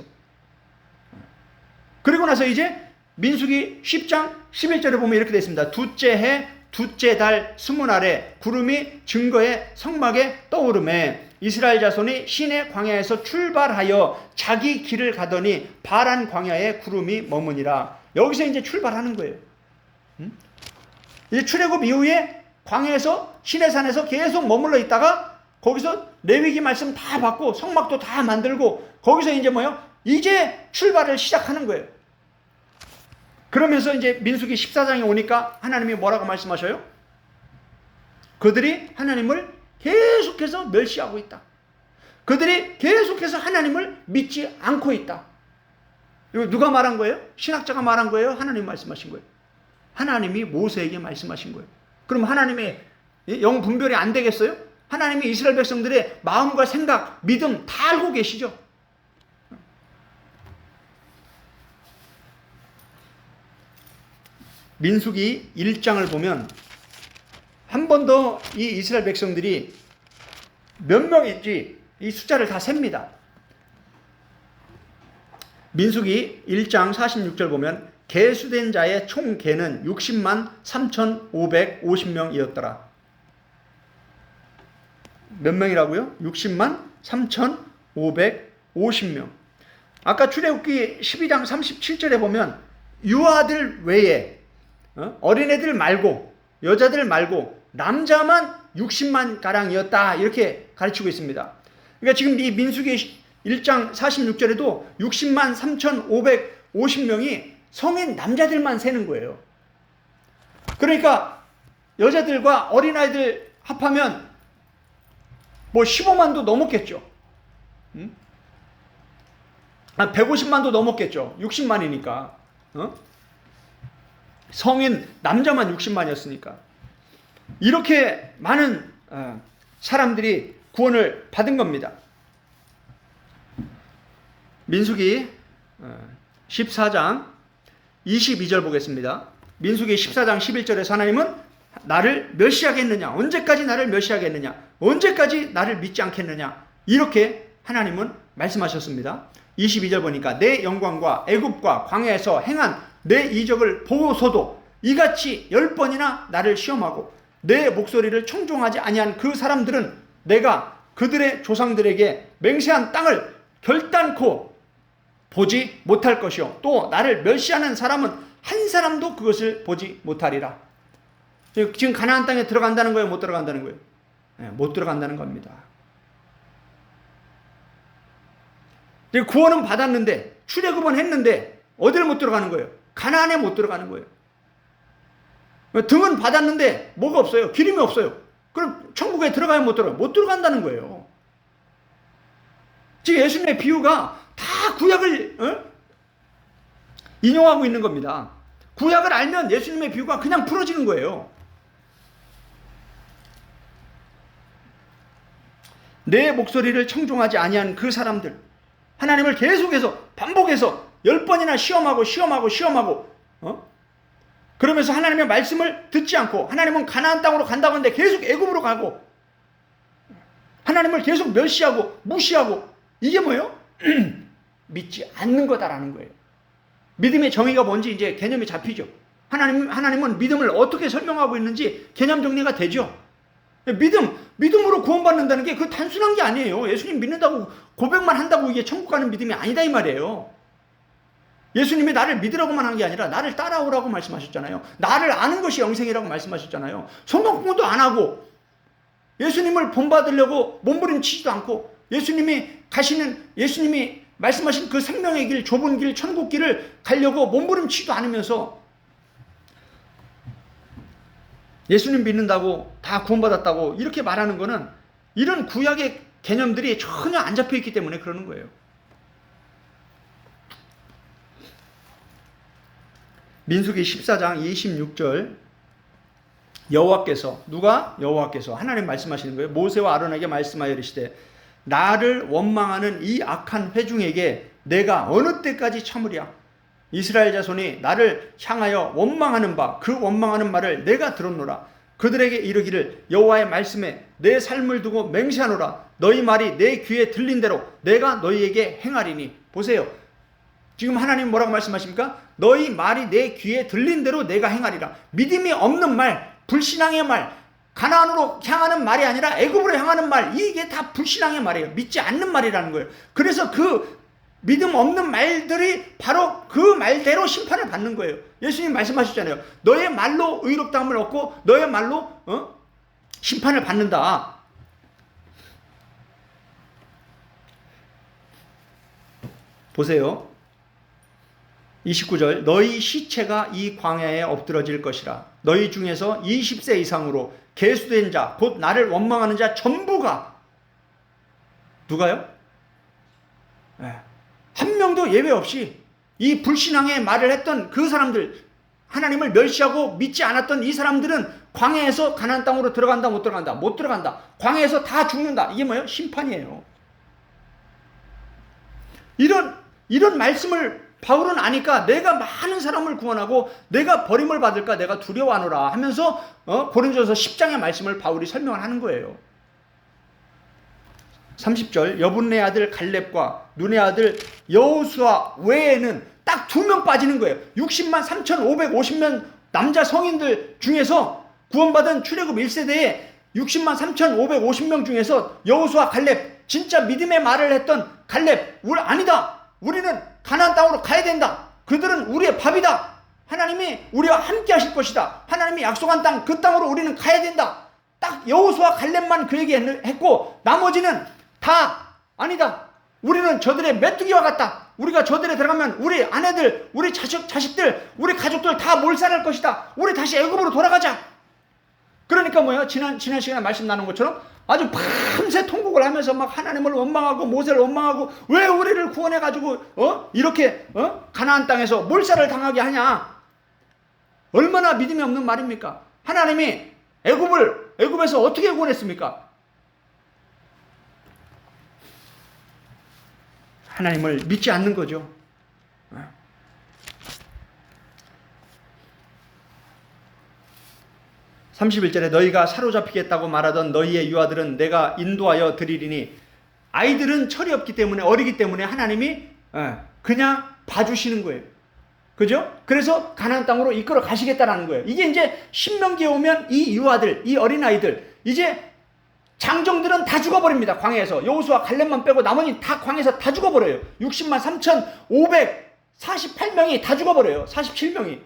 그리고 나서 이제 민수기 10장 11절에 보면 이렇게 되어 있습니다. 둘째 해 둘째 달 스무날에 구름이 증거의 성막에 떠오르매 이스라엘 자손이 시내 광야에서 출발하여 자기 길을 가더니 바란 광야에 구름이 머무니라. 여기서 이제 출발하는 거예요. 이제 출애굽 이후에 광야에서 시내산에서 계속 머물러 있다가 거기서 레위기 말씀 다 받고 성막도 다 만들고 거기서 이제 뭐요? 이제 출발을 시작하는 거예요. 그러면서 이제 민수기 14장에 오니까 하나님이 뭐라고 말씀하셔요? 그들이 하나님을 계속해서 멸시하고 있다. 그들이 계속해서 하나님을 믿지 않고 있다. 이거 누가 말한 거예요? 신학자가 말한 거예요? 하나님 말씀하신 거예요? 하나님이 모세에게 말씀하신 거예요. 그럼 하나님의 영 분별이 안 되겠어요? 하나님이 이스라엘 백성들의 마음과 생각, 믿음 다 알고 계시죠? 민수기 1장을 보면 한 번 더 이 이스라엘 백성들이 몇 명인지 이 숫자를 다 셉니다. 민수기 1장 46절 보면 계수된 자의 총 계는 60만 3,550명이었더라. 몇 명이라고요? 60만 3,550명. 아까 출애굽기 12장 37절에 보면 유아들 외에 어린애들 말고 여자들 말고 남자만 60만 가량이었다 이렇게 가르치고 있습니다. 그러니까 지금 이 민수기 1장 46절에도 60만 3,550명이 성인 남자들만 세는 거예요. 그러니까 여자들과 어린아이들 합하면 뭐 15만도 넘었겠죠. 150만도 넘었겠죠. 60만이니까. 성인 남자만 60만이었으니까. 이렇게 많은 사람들이 구원을 받은 겁니다. 민수기 14장 22절 보겠습니다. 민수기 14장 11절에서 하나님은 나를 멸시하겠느냐? 언제까지 나를 멸시하겠느냐? 언제까지 나를 믿지 않겠느냐? 이렇게 하나님은 말씀하셨습니다. 22절 보니까 내 영광과 애굽과 광야에서 행한 내 이적을 보고서도 이같이 10번이나 나를 시험하고 내 목소리를 청종하지 아니한 그 사람들은 내가 그들의 조상들에게 맹세한 땅을 결단코 보지 못할 것이요 또 나를 멸시하는 사람은 한 사람도 그것을 보지 못하리라. 지금 가나안 땅에 들어간다는 거예요? 못 들어간다는 거예요? 네, 못 들어간다는 겁니다. 구원은 받았는데 출애굽은 했는데 어디를 못 들어가는 거예요? 가나안에 못 들어가는 거예요. 등은 받았는데 뭐가 없어요? 기름이 없어요. 그럼 천국에 들어가면 못 들어가요? 못 들어간다는 거예요. 지금 예수님의 비유가 다 구약을 인용하고 있는 겁니다. 구약을 알면 예수님의 비유가 그냥 풀어지는 거예요. 내 목소리를 청종하지 아니한 그 사람들, 하나님을 계속해서 반복해서 10번이나 시험하고 그러면서 하나님의 말씀을 듣지 않고 하나님은 가나안 땅으로 간다고 하는데 계속 애굽으로 가고 하나님을 계속 멸시하고 무시하고 이게 뭐예요? 믿지 않는 거다라는 거예요. 믿음의 정의가 뭔지 이제 개념이 잡히죠. 하나님은 믿음을 어떻게 설명하고 있는지 개념 정리가 되죠. 믿음으로 구원받는다는 게 그 단순한 게 아니에요. 예수님 믿는다고 고백만 한다고 이게 천국 가는 믿음이 아니다 이 말이에요. 예수님이 나를 믿으라고만 한 게 아니라 나를 따라오라고 말씀하셨잖아요. 나를 아는 것이 영생이라고 말씀하셨잖아요. 성경 공부도 안 하고 예수님을 본받으려고 몸부림치지도 않고 예수님이 말씀하신 그 생명의 길, 좁은 길, 천국 길을 가려고 몸부림치지도 않으면서 예수님 믿는다고 다 구원받았다고 이렇게 말하는 거는 이런 구약의 개념들이 전혀 안 잡혀 있기 때문에 그러는 거예요. 민수기 14장 26절 여호와께서 하나님 말씀하시는 거예요. 모세와 아론에게 말씀하여 이르시되 나를 원망하는 이 악한 회중에게 내가 어느 때까지 참으랴. 이스라엘 자손이 나를 향하여 원망하는 바 그 원망하는 말을 내가 들었노라. 그들에게 이르기를 여호와의 말씀에 내 삶을 두고 맹세하노라. 너희 말이 내 귀에 들린 대로 내가 너희에게 행하리니. 보세요. 지금 하나님 뭐라고 말씀하십니까? 너희 말이 내 귀에 들린 대로 내가 행하리라. 믿음이 없는 말, 불신앙의 말, 가나안으로 향하는 말이 아니라 애굽으로 향하는 말, 이게 다 불신앙의 말이에요. 믿지 않는 말이라는 거예요. 그래서 그 믿음 없는 말들이 바로 그 말대로 심판을 받는 거예요. 예수님 말씀하셨잖아요. 너의 말로 의롭다함을 얻고 너의 말로 심판을 받는다. 보세요. 29절 너희 시체가 이 광야에 엎드러질 것이라. 너희 중에서 20세 이상으로 계수된 자 곧 나를 원망하는 자 전부가 누가요? 한 명도 예외 없이 이 불신앙의 말을 했던 그 사람들, 하나님을 멸시하고 믿지 않았던 이 사람들은 광야에서 가나안 땅으로 들어간다 못 들어간다? 못 들어간다. 광야에서 다 죽는다. 이게 뭐예요? 심판이에요. 이런 말씀을 바울은 아니까 내가 많은 사람을 구원하고 내가 버림을 받을까 내가 두려워하노라 하면서 고린도서 10장의 말씀을 바울이 설명을 하는 거예요. 30절 여분네 아들 갈렙과 눈의 아들 여호수아 외에는 딱 2명 빠지는 거예요. 60만 3,550명 남자 성인들 중에서 구원받은 출애굽 1세대에 60만 3,550명 중에서 여호수아 갈렙 진짜 믿음의 말을 했던 갈렙 아니다. 우리는 가나안 땅으로 가야 된다. 그들은 우리의 밥이다. 하나님이 우리와 함께 하실 것이다. 하나님이 약속한 땅 그 땅으로 우리는 가야 된다. 딱 여호수아 갈렙만 그 얘기 했고 나머지는 다 아니다. 우리는 저들의 메뚜기와 같다. 우리가 저들에 들어가면 우리 아내들, 우리 자식들, 우리 가족들 다 몰살할 것이다. 우리 다시 애굽으로 돌아가자. 그러니까 뭐예요? 지난 시간에 말씀 나눈 것처럼 아주 밤새 통곡을 하면서 막 하나님을 원망하고 모세를 원망하고 왜 우리를 구원해가지고 이렇게 가나안 땅에서 몰살을 당하게 하냐. 얼마나 믿음이 없는 말입니까? 하나님이 애굽에서 어떻게 구원했습니까? 하나님을 믿지 않는 거죠. 31절에 너희가 사로잡히겠다고 말하던 너희의 유아들은 내가 인도하여 드리리니 아이들은 철이 없기 때문에 어리기 때문에 하나님이 그냥 봐주시는 거예요. 그죠? 그래서 가나안 땅으로 이끌어 가시겠다라는 거예요. 이게 이제 신명기에 오면 이 유아들, 이 어린아이들 이제 장정들은 다 죽어버립니다. 광야에서 여호수아 갈렙만 빼고 나머지 다 광야에서 다 죽어버려요. 60만 3,548명이 다 죽어버려요. 47명이.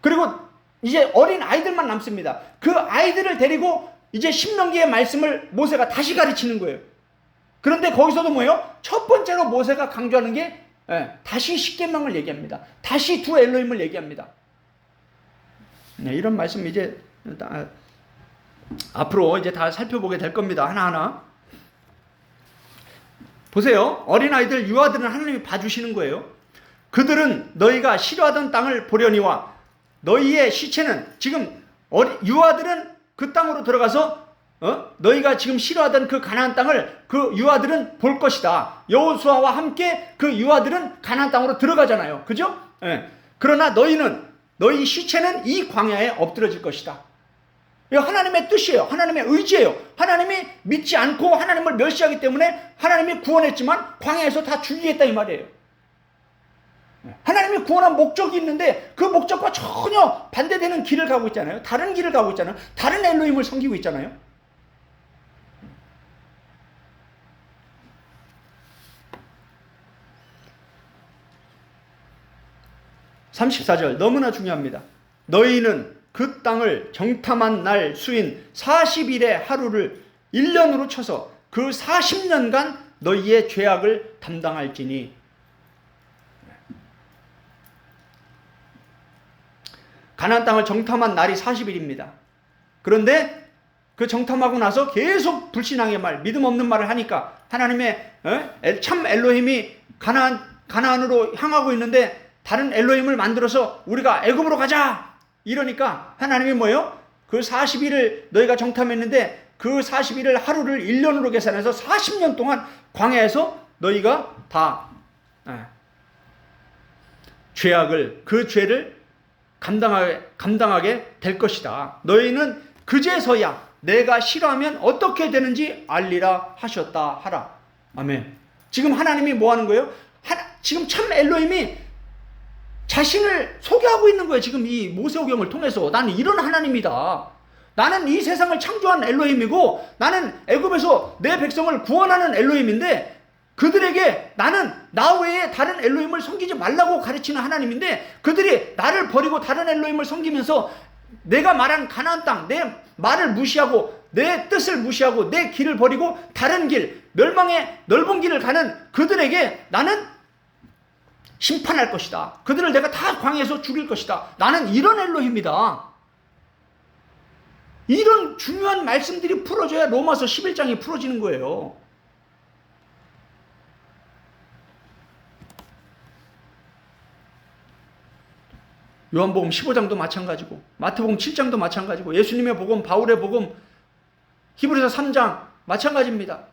그리고 이제 어린 아이들만 남습니다. 그 아이들을 데리고 이제 신명기의 말씀을 모세가 다시 가르치는 거예요. 그런데 거기서도 뭐예요? 첫 번째로 모세가 강조하는 게 다시 십계명을 얘기합니다. 다시 두 엘로힘을 얘기합니다. 이런 말씀 이제 앞으로 이제 다 살펴보게 될 겁니다. 하나하나. 보세요. 어린아이들 유아들은 하나님이 봐주시는 거예요. 그들은 너희가 싫어하던 땅을 보려니와 너희의 시체는 지금 유아들은 그 땅으로 들어가서 너희가 지금 싫어하던 그 가나안 땅을 그 유아들은 볼 것이다. 여호수아와 함께 그 유아들은 가나안 땅으로 들어가잖아요. 그죠? 그러나 너희 시체는 이 광야에 엎드러질 것이다. 이거 하나님의 뜻이에요. 하나님의 의지예요. 하나님이 믿지 않고 하나님을 멸시하기 때문에 하나님이 구원했지만 광야에서 다 죽이겠다 이 말이에요. 하나님이 구원한 목적이 있는데 그 목적과 전혀 반대되는 길을 가고 있잖아요. 다른 길을 가고 있잖아요. 다른 엘로힘을 섬기고 있잖아요. (34절) 너무나 중요합니다. 너희는 그 땅을 정탐한 날 수인 40일의 하루를 1년으로 쳐서 그 40년간 너희의 죄악을 담당할지니. 가나안 땅을 정탐한 날이 40일입니다. 그런데 그 정탐하고 나서 계속 불신앙의 말, 믿음 없는 말을 하니까 하나님의 참 엘로힘이 가나안으로 향하고 있는데 다른 엘로힘을 만들어서 우리가 애굽으로 가자 이러니까 하나님이 뭐예요? 그 40일을 너희가 정탐했는데 그 40일을 하루를 1년으로 계산해서 40년 동안 광야에서 너희가 다 그 죄를 감당하게 될 것이다. 너희는 그제서야 내가 싫어하면 어떻게 되는지 알리라 하셨다 하라. 아멘. 지금 하나님이 뭐 하는 거예요? 지금 참 엘로힘이 자신을 소개하고 있는 거예요. 지금 이 모세오경을 통해서 나는 이런 하나님이다. 나는 이 세상을 창조한 엘로힘이고 나는 애굽에서 내 백성을 구원하는 엘로힘인데 그들에게 나는 나 외에 다른 엘로힘을 섬기지 말라고 가르치는 하나님인데 그들이 나를 버리고 다른 엘로힘을 섬기면서 내가 말한 가나안 땅, 내 말을 무시하고 내 뜻을 무시하고 내 길을 버리고 다른 길, 멸망의 넓은 길을 가는 그들에게 나는 심판할 것이다. 그들을 내가 다 광야에서 죽일 것이다. 나는 이런 엘로힘이다. 이런 중요한 말씀들이 풀어져야 로마서 11장이 풀어지는 거예요. 요한복음 15장도 마찬가지고 마태복음 7장도 마찬가지고 예수님의 복음, 바울의 복음, 히브리서 3장 마찬가지입니다.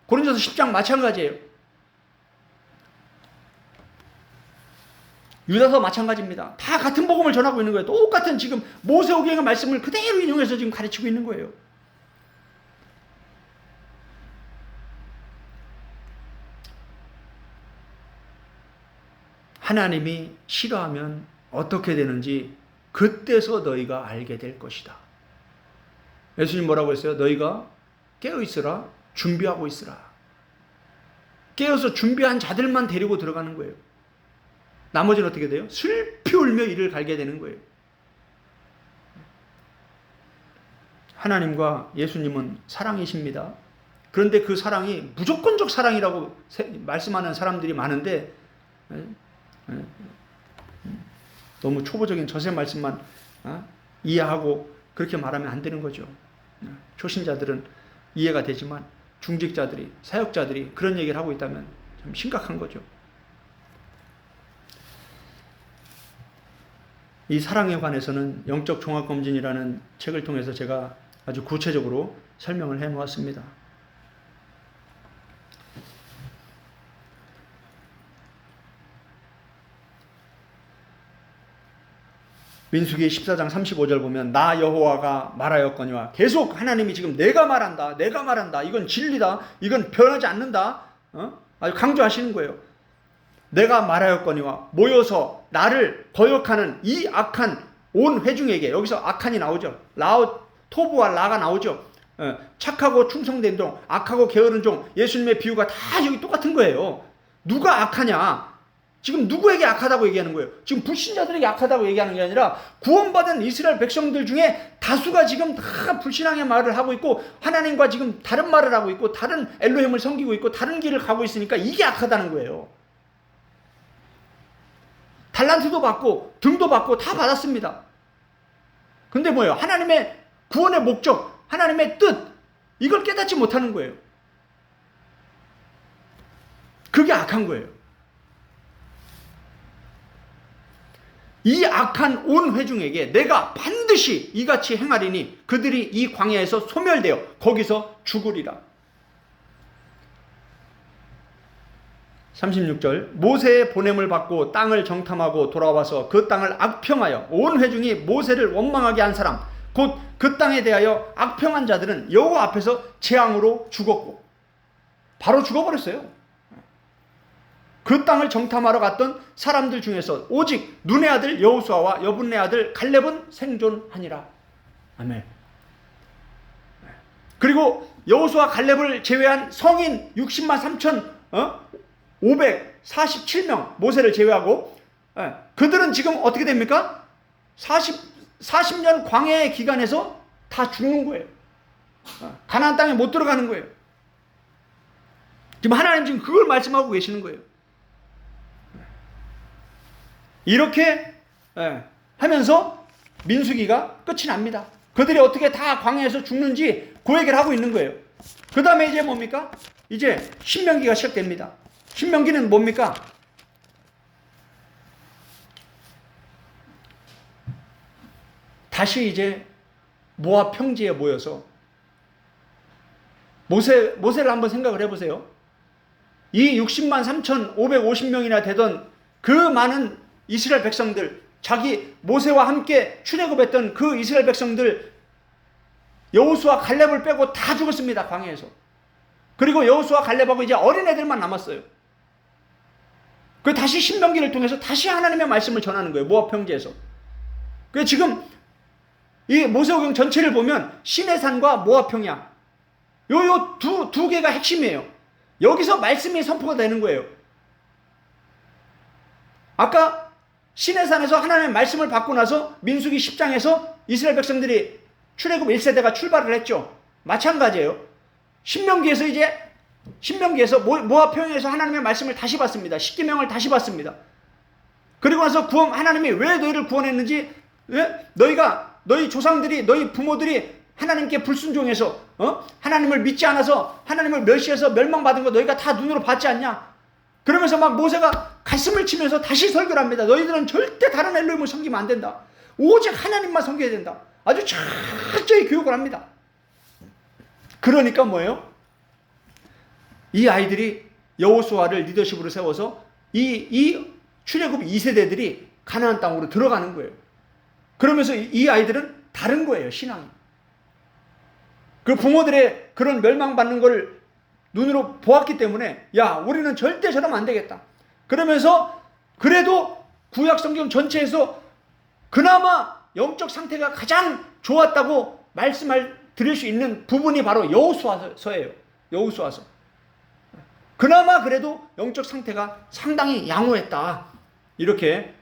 고린도서 10장 마찬가지예요. 유다서 마찬가지입니다. 다 같은 복음을 전하고 있는 거예요. 똑같은 지금 모세오경의 말씀을 그대로 인용해서 지금 가르치고 있는 거예요. 하나님이 싫어하면 어떻게 되는지 그때서 너희가 알게 될 것이다. 예수님 뭐라고 했어요? 너희가 깨어있으라, 준비하고 있으라. 깨어서 준비한 자들만 데리고 들어가는 거예요. 나머지는 어떻게 돼요? 슬피 울며 이를 갈게 되는 거예요. 하나님과 예수님은 사랑이십니다. 그런데 그 사랑이 무조건적 사랑이라고 말씀하는 사람들이 많은데 너무 초보적인 저세 말씀만 이해하고 그렇게 말하면 안 되는 거죠. 초신자들은 이해가 되지만 중직자들이, 사역자들이 그런 얘기를 하고 있다면 참 심각한 거죠. 이 사랑에 관해서는 영적 종합검진이라는 책을 통해서 제가 아주 구체적으로 설명을 해 놓았습니다. 민수기 14장 35절 보면 나 여호와가 말하였거니와 계속 하나님이 지금 내가 말한다. 이건 진리다. 이건 변하지 않는다. 아주 강조하시는 거예요. 내가 말하였거니와 모여서 나를 거역하는 이 악한 온 회중에게, 여기서 악한이 나오죠. 토부와 라가 나오죠. 착하고 충성된 종, 악하고 게으른 종, 예수님의 비유가 다 여기 똑같은 거예요. 누가 악하냐? 지금 누구에게 악하다고 얘기하는 거예요? 지금 불신자들에게 악하다고 얘기하는 게 아니라 구원받은 이스라엘 백성들 중에 다수가 지금 다 불신앙의 말을 하고 있고 하나님과 지금 다른 말을 하고 있고 다른 엘로힘을 섬기고 있고 다른 길을 가고 있으니까 이게 악하다는 거예요. 달란트도 받고 등도 받고 다 받았습니다. 근데 뭐예요? 하나님의 구원의 목적, 하나님의 뜻, 이걸 깨닫지 못하는 거예요. 그게 악한 거예요. 이 악한 온 회중에게 내가 반드시 이같이 행하리니 그들이 이 광야에서 소멸되어 거기서 죽으리라. 36절 모세의 보냄을 받고 땅을 정탐하고 돌아와서 그 땅을 악평하여 온 회중이 모세를 원망하게 한 사람 곧 그 땅에 대하여 악평한 자들은 여호와 앞에서 재앙으로 죽었고 바로 죽어버렸어요. 그 땅을 정탐하러 갔던 사람들 중에서 오직 눈의 아들 여호수아와 여분네 아들 갈렙은 생존하니라. 아멘. 그리고 여호수아 갈렙을 제외한 성인 60만 3천 547명 모세를 제외하고 그들은 지금 어떻게 됩니까? 40년 광야의 기간에서 다 죽는 거예요. 가나안 땅에 못 들어가는 거예요. 지금 하나님 지금 그걸 말씀하고 계시는 거예요. 이렇게 하면서 민수기가 끝이 납니다. 그들이 어떻게 다 광야에서 죽는지 그 얘기를 하고 있는 거예요. 그 다음에 이제 뭡니까? 이제 신명기가 시작됩니다. 신명기는 뭡니까? 다시 이제 모압 평지에 모여서 모세를 한번 생각을 해보세요. 이 60만 3,550명이나 되던 그 많은 이스라엘 백성들, 자기 모세와 함께 출애굽했던 그 이스라엘 백성들 여호수아 갈렙을 빼고 다 죽었습니다. 광야에서. 그리고 여호수아 갈렙하고 이제 어린애들만 남았어요. 그 다시 신명기를 통해서 다시 하나님의 말씀을 전하는 거예요. 모압 평지에서. 그 지금 이 모세오경 전체를 보면 시내산과 모압 평야 요 두 개가 핵심이에요. 여기서 말씀이 선포가 되는 거예요. 아까 시내산에서 하나님의 말씀을 받고 나서 민수기 10장에서 이스라엘 백성들이 출애굽 1세대가 출발을 했죠. 마찬가지예요. 신명기에서 모압 평야에서 하나님의 말씀을 다시 받습니다. 십계명을 다시 받습니다. 그리고 나서 하나님이 왜 너희를 구원했는지, 너희 조상들이, 너희 부모들이 하나님께 불순종해서 하나님을 믿지 않아서 하나님을 멸시해서 멸망받은 거 너희가 다 눈으로 봤지 않냐? 그러면서 막 모세가 가슴을 치면서 다시 설교를 합니다. 너희들은 절대 다른 엘로힘을 섬기면 안 된다. 오직 하나님만 섬겨야 된다. 아주 철저히 교육을 합니다. 그러니까 뭐예요? 이 아이들이 여호수아를 리더십으로 세워서 이 출애굽 2세대들이 가나안 땅으로 들어가는 거예요. 그러면서 이 아이들은 다른 거예요, 신앙이. 그 부모들의 그런 멸망받는 걸 눈으로 보았기 때문에 야, 우리는 절대 저러면 안 되겠다. 그러면서 그래도 구약 성경 전체에서 그나마 영적 상태가 가장 좋았다고 말씀을 드릴 수 있는 부분이 바로 여호수아서예요. 여호수아서. 그나마 그래도 영적 상태가 상당히 양호했다. 이렇게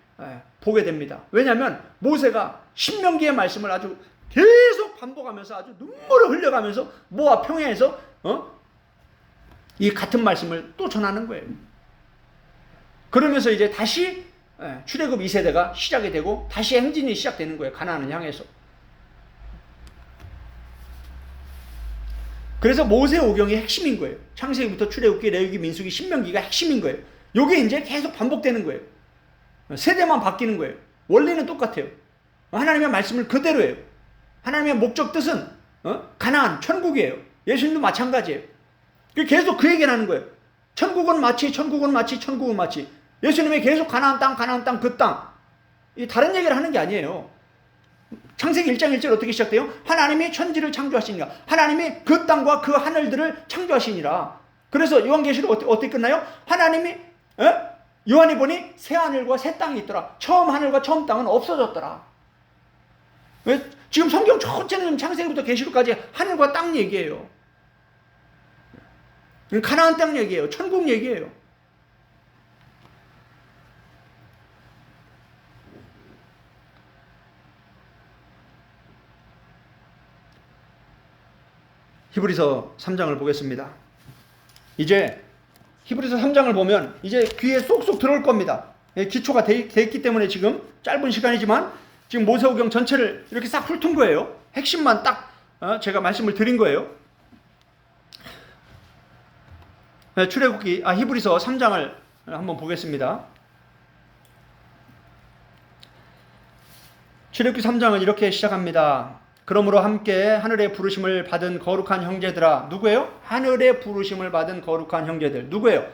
보게 됩니다. 왜냐하면 모세가 신명기의 말씀을 아주 계속 반복하면서 아주 눈물을 흘려가면서 모압 평야에서 이 같은 말씀을 또 전하는 거예요. 그러면서 이제 다시 출애굽 2세대가 시작이 되고 다시 행진이 시작되는 거예요. 가나안을 향해서. 그래서 모세오경이 핵심인 거예요. 창세기부터 출애굽기, 레위기, 민수기, 신명기가 핵심인 거예요. 이게 이제 계속 반복되는 거예요. 세대만 바뀌는 거예요. 원리는 똑같아요. 하나님의 말씀을 그대로 해요. 하나님의 목적 뜻은 가나안, 천국이에요. 예수님도 마찬가지예요. 계속 그 얘기를 하는 거예요. 천국은 마치, 천국은 마치, 천국은 마치. 예수님이 계속 가나안 땅, 그 땅. 이 다른 얘기를 하는 게 아니에요. 창세기 1장 1절 어떻게 시작돼요? 하나님이 천지를 창조하시니라. 하나님이 그 땅과 그 하늘들을 창조하시니라. 그래서 요한계시록 어떻게 끝나요? 하나님이 요한이 보니 새 하늘과 새 땅이 있더라. 처음 하늘과 처음 땅은 없어졌더라. 왜? 지금 성경 전체는 창세기부터 계시록까지 하늘과 땅 얘기예요. 가나안 땅 얘기예요. 천국 얘기예요. 히브리서 3장을 보겠습니다. 이제 히브리서 3장을 보면 이제 귀에 쏙쏙 들어올 겁니다. 기초가 돼 있기 때문에 지금 짧은 시간이지만 지금 모세오경 전체를 이렇게 싹 훑은 거예요. 핵심만 딱 제가 말씀을 드린 거예요. 히브리서 3장을 한번 보겠습니다. 출애굽기 3장은 이렇게 시작합니다. 그러므로 함께 하늘의 부르심을 받은 거룩한 형제들아. 누구예요? 하늘의 부르심을 받은 거룩한 형제들. 누구예요?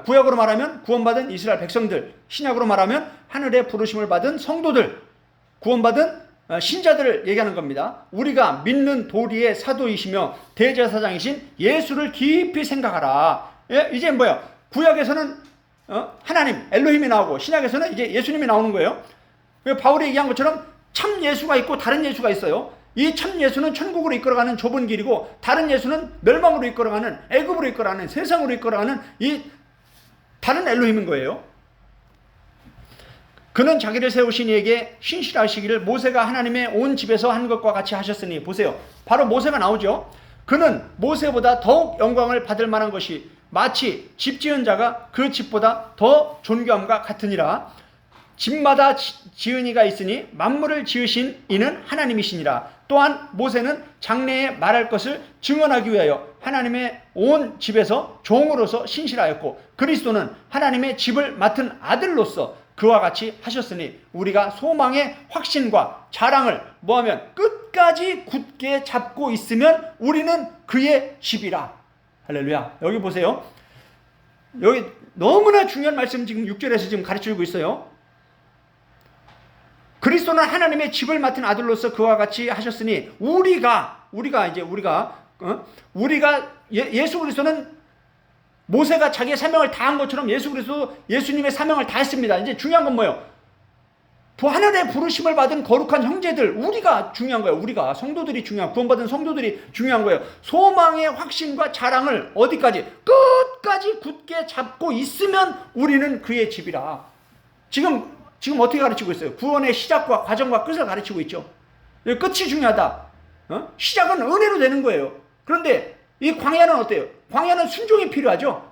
구약으로 말하면 구원받은 이스라엘 백성들. 신약으로 말하면 하늘의 부르심을 받은 성도들. 구원받은 신자들을 얘기하는 겁니다. 우리가 믿는 도리의 사도이시며 대제사장이신 예수를 깊이 생각하라. 이제 뭐야? 구약에서는 하나님, 엘로힘이 나오고 신약에서는 이제 예수님이 나오는 거예요. 바울이 얘기한 것처럼 참 예수가 있고 다른 예수가 있어요. 이 참 예수는 천국으로 이끌어가는 좁은 길이고 다른 예수는 멸망으로 이끌어가는, 애굽으로 이끌어가는, 세상으로 이끌어가는 이 다른 엘로힘인 거예요. 그는 자기를 세우신 이에게 신실하시기를 모세가 하나님의 온 집에서 한 것과 같이 하셨으니. 보세요. 바로 모세가 나오죠. 그는 모세보다 더욱 영광을 받을 만한 것이 마치 집 지은 자가 그 집보다 더 존귀함과 같으니라. 집마다 지은 이가 있으니 만물을 지으신 이는 하나님이시니라. 또한 모세는 장래에 말할 것을 증언하기 위하여 하나님의 온 집에서 종으로서 신실하였고 그리스도는 하나님의 집을 맡은 아들로서 그와 같이 하셨으니 우리가 소망의 확신과 자랑을 뭐하면 끝까지 굳게 잡고 있으면 우리는 그의 집이라. 할렐루야. 여기 보세요. 여기 너무나 중요한 말씀 지금 6절에서 지금 가르쳐주고 있어요. 그리스도는 하나님의 집을 맡은 아들로서 그와 같이 하셨으니 우리가 예수 그리스도는 모세가 자기의 사명을 다한 것처럼 예수 그리스도 예수님의 사명을 다했습니다. 이제 중요한 건 뭐예요? 하늘의 부르심을 받은 거룩한 형제들, 우리가 중요한 거예요. 우리가 성도들이 중요한, 구원받은 성도들이 중요한 거예요. 소망의 확신과 자랑을 어디까지? 끝까지 굳게 잡고 있으면 우리는 그의 집이라. 지금 어떻게 가르치고 있어요? 구원의 시작과 과정과 끝을 가르치고 있죠. 끝이 중요하다. 시작은 은혜로 되는 거예요. 그런데 이 광야는 어때요? 광야는 순종이 필요하죠.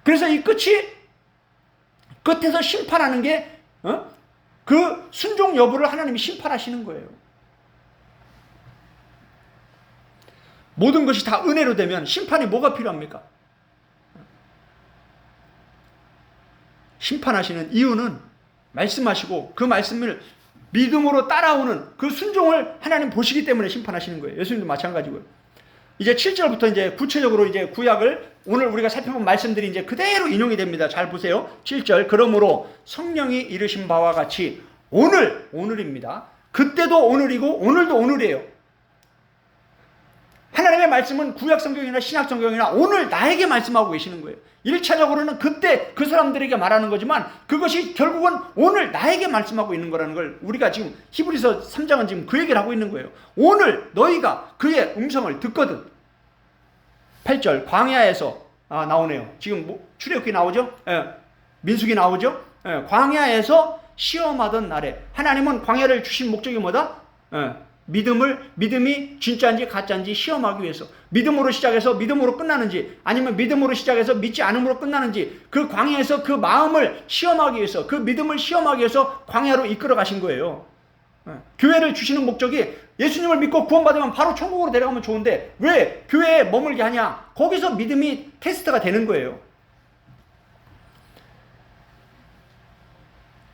그래서 이 끝에서 심판하는 게 그 순종 여부를 하나님이 심판하시는 거예요. 모든 것이 다 은혜로 되면 심판이 뭐가 필요합니까? 심판하시는 이유는 말씀하시고 그 말씀을 믿음으로 따라오는 그 순종을 하나님 보시기 때문에 심판하시는 거예요. 예수님도 마찬가지고요. 이제 7절부터 이제 구체적으로 이제 구약을 오늘 우리가 살펴본 말씀들이 이제 그대로 인용이 됩니다. 잘 보세요. 7절. 그러므로 성령이 이르신 바와 같이 오늘입니다. 그때도 오늘이고 오늘도 오늘이에요. 하나님의 말씀은 구약 성경이나 신약 성경이나 오늘 나에게 말씀하고 계시는 거예요. 1차적으로는 그때 그 사람들에게 말하는 거지만 그것이 결국은 오늘 나에게 말씀하고 있는 거라는 걸 우리가 지금 히브리서 3장은 지금 그 얘기를 하고 있는 거예요. 오늘 너희가 그의 음성을 듣거든. 8절 광야에서 나오네요. 지금 출애굽기 나오죠? 민수기 나오죠? 광야에서 시험하던 날에 하나님은 광야를 주신 목적이 뭐다? 믿음이 진짜인지 가짜인지 시험하기 위해서, 믿음으로 시작해서 믿음으로 끝나는지 아니면 믿음으로 시작해서 믿지 않음으로 끝나는지 그 광야에서 그 마음을 시험하기 위해서, 그 믿음을 시험하기 위해서 광야로 이끌어 가신 거예요. 교회를 주시는 목적이 예수님을 믿고 구원받으면 바로 천국으로 데려가면 좋은데 왜 교회에 머물게 하냐? 거기서 믿음이 테스트가 되는 거예요.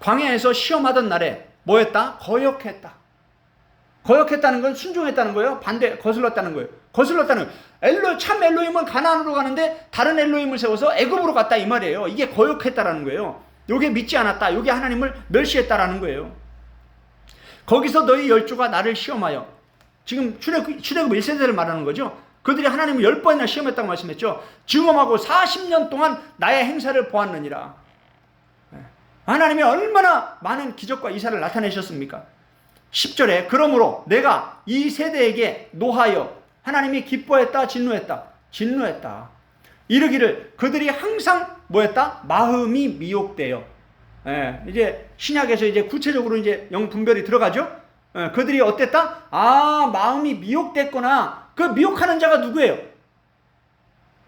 광야에서 시험하던 날에 뭐했다? 거역했다. 거역했다는 건 순종했다는 거예요. 반대, 거슬렀다는 거예요. 거슬렀다는 거예요. 참 엘로힘은 가나안으로 가는데 다른 엘로힘을 세워서 애굽으로 갔다 이 말이에요. 이게 거역했다라는 거예요. 요게 믿지 않았다. 요게 하나님을 멸시했다라는 거예요. 거기서 너희 열조가 나를 시험하여, 지금 출애굽 1세대를 말하는 거죠. 그들이 하나님을 10번이나 시험했다고 말씀했죠. 증언하고 40년 동안 나의 행사를 보았느니라. 하나님이 얼마나 많은 기적과 이사를 나타내셨습니까? 10절에 그러므로 내가 이 세대에게 노하여, 하나님이 기뻐했다 진노했다 이르기를 그들이 항상 뭐했다? 마음이 미혹되어. 이제 신약에서 이제 구체적으로 이제 분별이 들어가죠. 그들이 어땠다? 마음이 미혹됐구나. 그 미혹하는 자가 누구예요?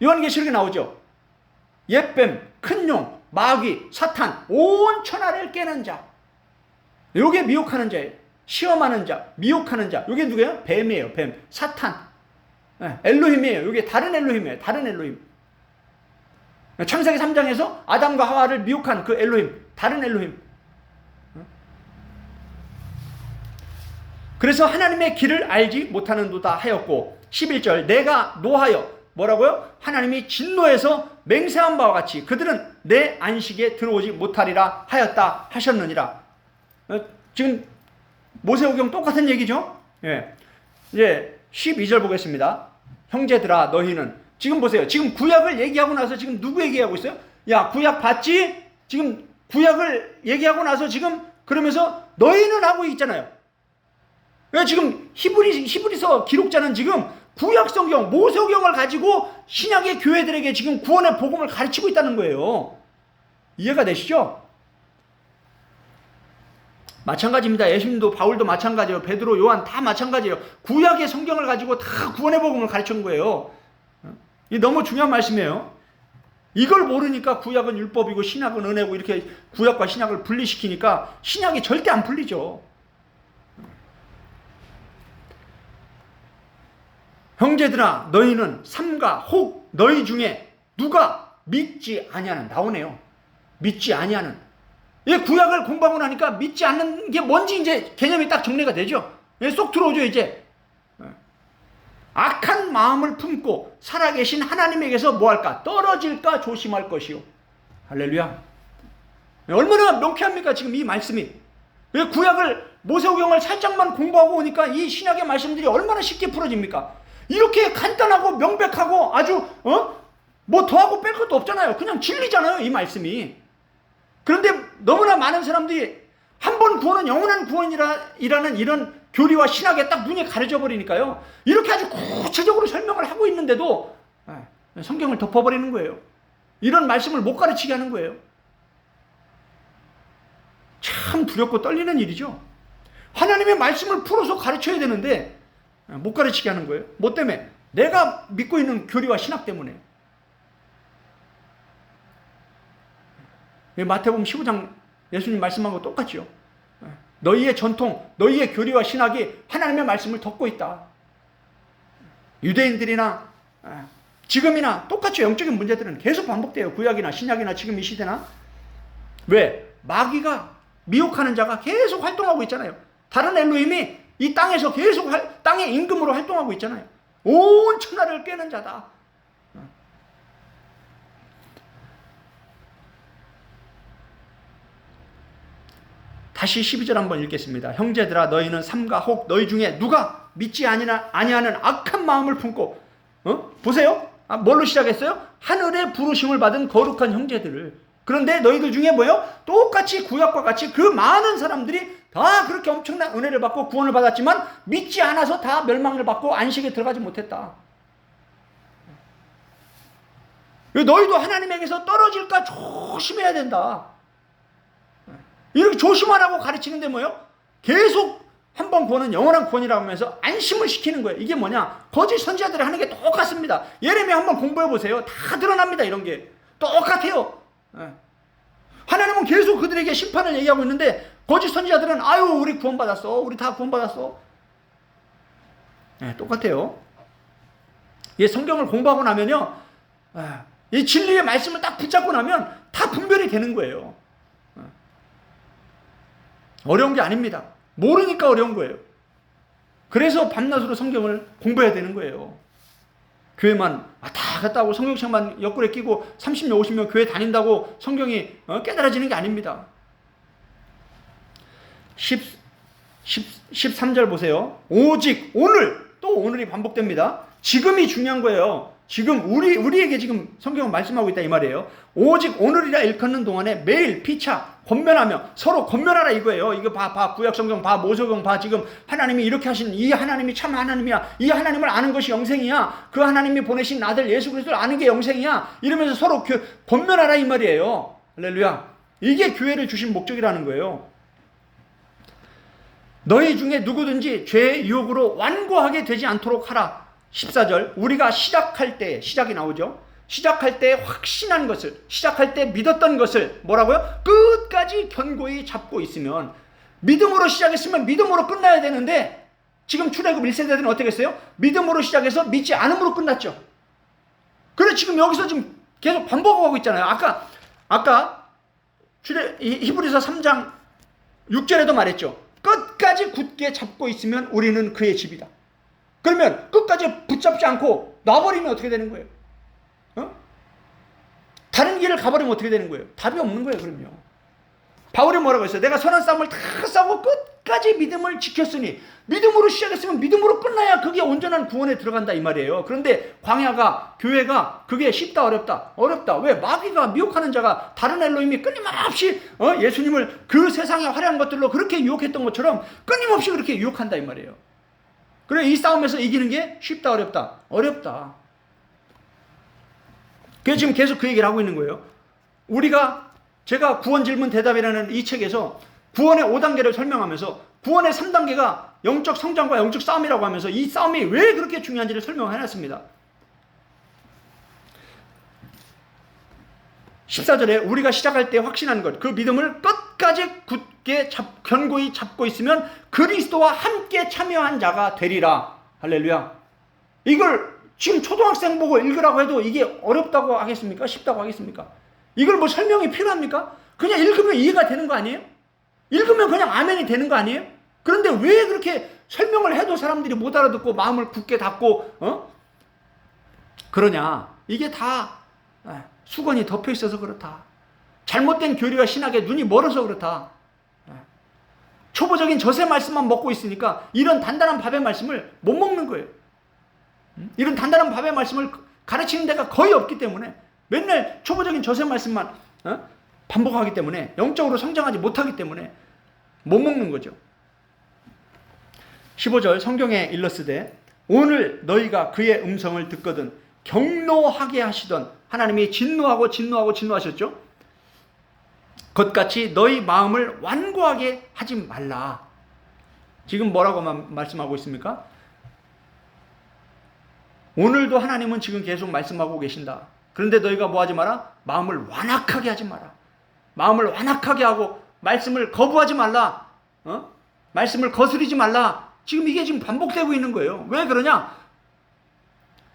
요한계시록에 나오죠. 옛뱀, 큰용, 마귀, 사탄, 온 천하를 깨는 자. 요게 미혹하는 자예요. 시험하는 자, 미혹하는 자. 요게 누구예요? 뱀이에요. 뱀, 사탄. 엘로힘이에요. 요게 다른 엘로힘이에요. 다른 엘로힘. 창세기 3장에서 아담과 하와를 미혹한 그 엘로힘, 다른 엘로힘. 그래서 하나님의 길을 알지 못하는도다 하였고, 11절 내가 노하여, 뭐라고요? 하나님이 진노해서 맹세한 바와 같이 그들은 내 안식에 들어오지 못하리라 하였다 하셨느니라. 지금 모세오경 똑같은 얘기죠. 이제 12절 보겠습니다. 형제들아 너희는, 지금 보세요. 지금 구약을 얘기하고 나서 지금 누구 얘기하고 있어요? 야, 구약 봤지? 지금 구약을 얘기하고 나서 지금 그러면서 너희는 하고 있잖아요. 지금 히브리서 기록자는 지금 구약 성경, 모세오경을 가지고 신약의 교회들에게 지금 구원의 복음을 가르치고 있다는 거예요. 이해가 되시죠? 마찬가지입니다. 예수님도 바울도 마찬가지예요. 베드로, 요한 다 마찬가지예요. 구약의 성경을 가지고 다 구원의 복음을 가르친 거예요. 이 너무 중요한 말씀이에요. 이걸 모르니까 구약은 율법이고 신약은 은혜고 이렇게 구약과 신약을 분리시키니까 신약이 절대 안 풀리죠. 형제들아 너희는 삼가 혹 너희 중에 누가 믿지 아니하는, 나오네요. 믿지 아니하는. 이 구약을 공부하고 나니까 믿지 않는 게 뭔지 이제 개념이 딱 정리가 되죠. 쏙 들어오죠 이제. 악한 마음을 품고 살아계신 하나님에게서 뭐할까? 떨어질까 조심할 것이요. 할렐루야. 얼마나 명쾌합니까 지금 이 말씀이. 구약을, 모세오경을 살짝만 공부하고 오니까 이 신약의 말씀들이 얼마나 쉽게 풀어집니까? 이렇게 간단하고 명백하고 아주 뭐 더하고 뺄 것도 없잖아요. 그냥 진리잖아요 이 말씀이. 그런데 너무나 많은 사람들이 한 번 구원은 영원한 구원이라는 이런 교리와 신학에 딱 눈이 가려져 버리니까요. 이렇게 아주 구체적으로 설명을 하고 있는데도 성경을 덮어버리는 거예요. 이런 말씀을 못 가르치게 하는 거예요. 참 두렵고 떨리는 일이죠. 하나님의 말씀을 풀어서 가르쳐야 되는데 못 가르치게 하는 거예요. 뭐 때문에? 내가 믿고 있는 교리와 신학 때문에. 마태복음 15장 예수님 말씀한 거 똑같죠. 너희의 전통, 너희의 교리와 신학이 하나님의 말씀을 덮고 있다. 유대인들이나 지금이나 똑같이 영적인 문제들은 계속 반복돼요. 구약이나 신약이나 지금 이 시대나. 왜? 마귀가 미혹하는 자가 계속 활동하고 있잖아요. 다른 엘로힘이 이 땅에서 계속 땅의 임금으로 활동하고 있잖아요. 온 천하를 꿰는 자다. 다시 12절 한번 읽겠습니다. 형제들아 너희는 삼가 혹 너희 중에 누가 믿지 아니하는 악한 마음을 품고 보세요. 뭘로 시작했어요? 하늘의 부르심을 받은 거룩한 형제들을. 그런데 너희들 중에 뭐예요? 똑같이 구약과 같이 그 많은 사람들이 다 그렇게 엄청난 은혜를 받고 구원을 받았지만 믿지 않아서 다 멸망을 받고 안식에 들어가지 못했다. 너희도 하나님에게서 떨어질까 조심해야 된다. 이렇게 조심하라고 가르치는데 뭐예요? 계속 한 번 구원은 영원한 구원이라고 하면서 안심을 시키는 거예요. 이게 뭐냐? 거짓 선지자들이 하는 게 똑같습니다. 예레미야 한번 공부해 보세요. 다 드러납니다. 이런 게 똑같아요. 하나님은 계속 그들에게 심판을 얘기하고 있는데 거짓 선지자들은 아유 우리 구원받았어. 우리 다 구원받았어. 똑같아요. 이 성경을 공부하고 나면요. 이 진리의 말씀을 딱 붙잡고 나면 다 분별이 되는 거예요. 어려운 게 아닙니다. 모르니까 어려운 거예요. 그래서 밤낮으로 성경을 공부해야 되는 거예요. 교회만 다 갔다 오고 성경책만 옆구리에 끼고 30년 50년 교회 다닌다고 성경이 깨달아지는 게 아닙니다. 13절 보세요. 오직 오늘, 또 오늘이 반복됩니다. 지금이 중요한 거예요. 지금 우리에게 지금 성경은 말씀하고 있다 이 말이에요. 오직 오늘이라 일컫는 동안에 매일 피차 권면하며 서로 권면하라 이거예요. 이거 봐 구약 성경 봐 모세경 봐. 지금 하나님이 이렇게 하신 이 하나님이 참 하나님이야. 이 하나님을 아는 것이 영생이야. 그 하나님이 보내신 아들 예수 그리스도를 아는 게 영생이야. 이러면서 서로 권면하라 이 말이에요. 할렐루야. 이게 교회를 주신 목적이라는 거예요. 너희 중에 누구든지 죄의 유혹으로 완고하게 되지 않도록 하라. 14절 우리가 시작할 때 시작이 나오죠. 시작할 때 확신한 것을 시작할 때 믿었던 것을 뭐라고요? 끝까지 견고히 잡고 있으면 믿음으로 시작했으면 믿음으로 끝나야 되는데 지금 출애굽 1세대들은 어떻게 했어요? 믿음으로 시작해서 믿지 않음으로 끝났죠. 그래서 지금 여기서 지금 계속 반복하고 있잖아요. 아까 히브리서 3장 6절에도 말했죠. 끝까지 굳게 잡고 있으면 우리는 그의 집이다. 그러면 끝까지 붙잡지 않고 놔버리면 어떻게 되는 거예요? 다른 길을 가버리면 어떻게 되는 거예요? 답이 없는 거예요. 그럼요. 바울이 뭐라고 했어요? 내가 선한 싸움을 다 싸우고 끝까지 믿음을 지켰으니 믿음으로 시작했으면 믿음으로 끝나야 그게 온전한 구원에 들어간다 이 말이에요. 그런데 광야가 교회가 그게 쉽다 어렵다. 왜? 마귀가 미혹하는 자가 다른 엘로힘이 끊임없이 예수님을 그 세상의 화려한 것들로 그렇게 유혹했던 것처럼 끊임없이 그렇게 유혹한다 이 말이에요. 그래 이 싸움에서 이기는 게 쉽다 어렵다. 그래서 지금 계속 그 얘기를 하고 있는 거예요. 제가 구원 질문 대답이라는 이 책에서 구원의 5단계를 설명하면서 구원의 3단계가 영적 성장과 영적 싸움이라고 하면서 이 싸움이 왜 그렇게 중요한지를 설명해놨습니다. 14절에 우리가 시작할 때 확신한 것, 그 믿음을 끝까지 굳게 견고히 잡고 있으면 그리스도와 함께 참여한 자가 되리라. 할렐루야. 이걸 지금 초등학생 보고 읽으라고 해도 이게 어렵다고 하겠습니까? 쉽다고 하겠습니까? 이걸 뭐 설명이 필요합니까? 그냥 읽으면 이해가 되는 거 아니에요? 읽으면 그냥 아멘이 되는 거 아니에요? 그런데 왜 그렇게 설명을 해도 사람들이 못 알아듣고 마음을 굳게 닫고 그러냐? 이게 다 수건이 덮여 있어서 그렇다. 잘못된 교리와 신학에 눈이 멀어서 그렇다. 초보적인 젖의 말씀만 먹고 있으니까 이런 단단한 밥의 말씀을 못 먹는 거예요. 이런 단단한 밥의 말씀을 가르치는 데가 거의 없기 때문에 맨날 초보적인 젖의 말씀만 반복하기 때문에 영적으로 성장하지 못하기 때문에 못 먹는 거죠. 15절 성경에 일렀으되 오늘 너희가 그의 음성을 듣거든 경노하게 하시던 하나님이 진노하셨죠. 것같이 너희 마음을 완고하게 하지 말라. 지금 뭐라고 말씀하고 있습니까? 오늘도 하나님은 지금 계속 말씀하고 계신다. 그런데 너희가 뭐 하지 마라? 마음을 완악하게 하지 마라. 마음을 완악하게 하고 말씀을 거부하지 말라. 말씀을 거스르지 말라. 지금 이게 지금 반복되고 있는 거예요. 왜 그러냐?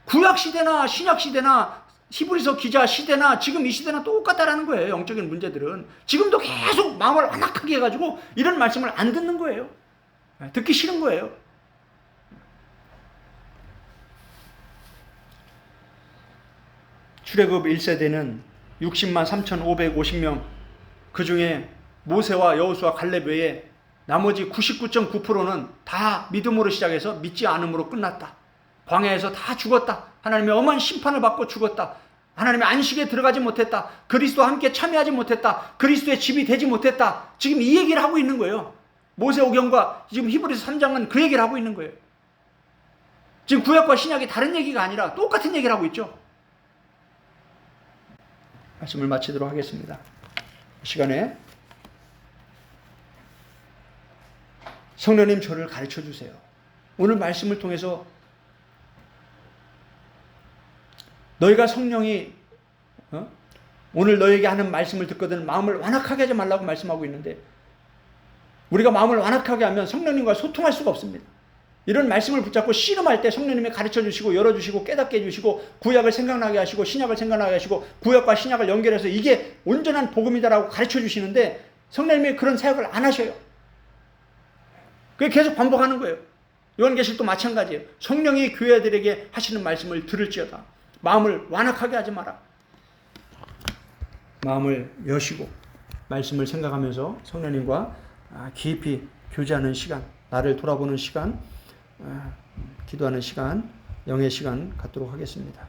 구약 시대나 신약 시대나 히브리서 기자 시대나 지금 이 시대나 똑같다라는 거예요. 영적인 문제들은 지금도 계속 마음을 완악하게 해가지고 이런 말씀을 안 듣는 거예요. 듣기 싫은 거예요. 출애굽 1세대는 60만 3,550명, 그 중에 모세와 여호수아 갈렙 외에 나머지 99.9%는 다 믿음으로 시작해서 믿지 않음으로 끝났다. 광야에서 다 죽었다. 하나님의 엄한 심판을 받고 죽었다. 하나님의 안식에 들어가지 못했다. 그리스도와 함께 참여하지 못했다. 그리스도의 집이 되지 못했다. 지금 이 얘기를 하고 있는 거예요. 모세오경과 지금 히브리서 3장은 그 얘기를 하고 있는 거예요. 지금 구약과 신약이 다른 얘기가 아니라 똑같은 얘기를 하고 있죠. 말씀을 마치도록 하겠습니다. 이 시간에 성령님 저를 가르쳐 주세요. 오늘 말씀을 통해서 너희가 성령이 오늘 너에게 하는 말씀을 듣거든 마음을 완악하게 하지 말라고 말씀하고 있는데, 우리가 마음을 완악하게 하면 성령님과 소통할 수가 없습니다. 이런 말씀을 붙잡고 씨름할 때 성령님이 가르쳐 주시고 열어주시고 깨닫게 해주시고 구약을 생각나게 하시고 신약을 생각나게 하시고 구약과 신약을 연결해서 이게 온전한 복음이다라고 가르쳐 주시는데 성령님이 그런 사역을 안 하셔요. 그게 계속 반복하는 거예요. 요한계시록도 마찬가지예요. 성령이 교회들에게 하시는 말씀을 들을지어다. 마음을 완악하게 하지 마라. 마음을 여시고 말씀을 생각하면서 성령님과 깊이 교제하는 시간, 나를 돌아보는 시간, 기도하는 시간, 영의 시간 갖도록 하겠습니다.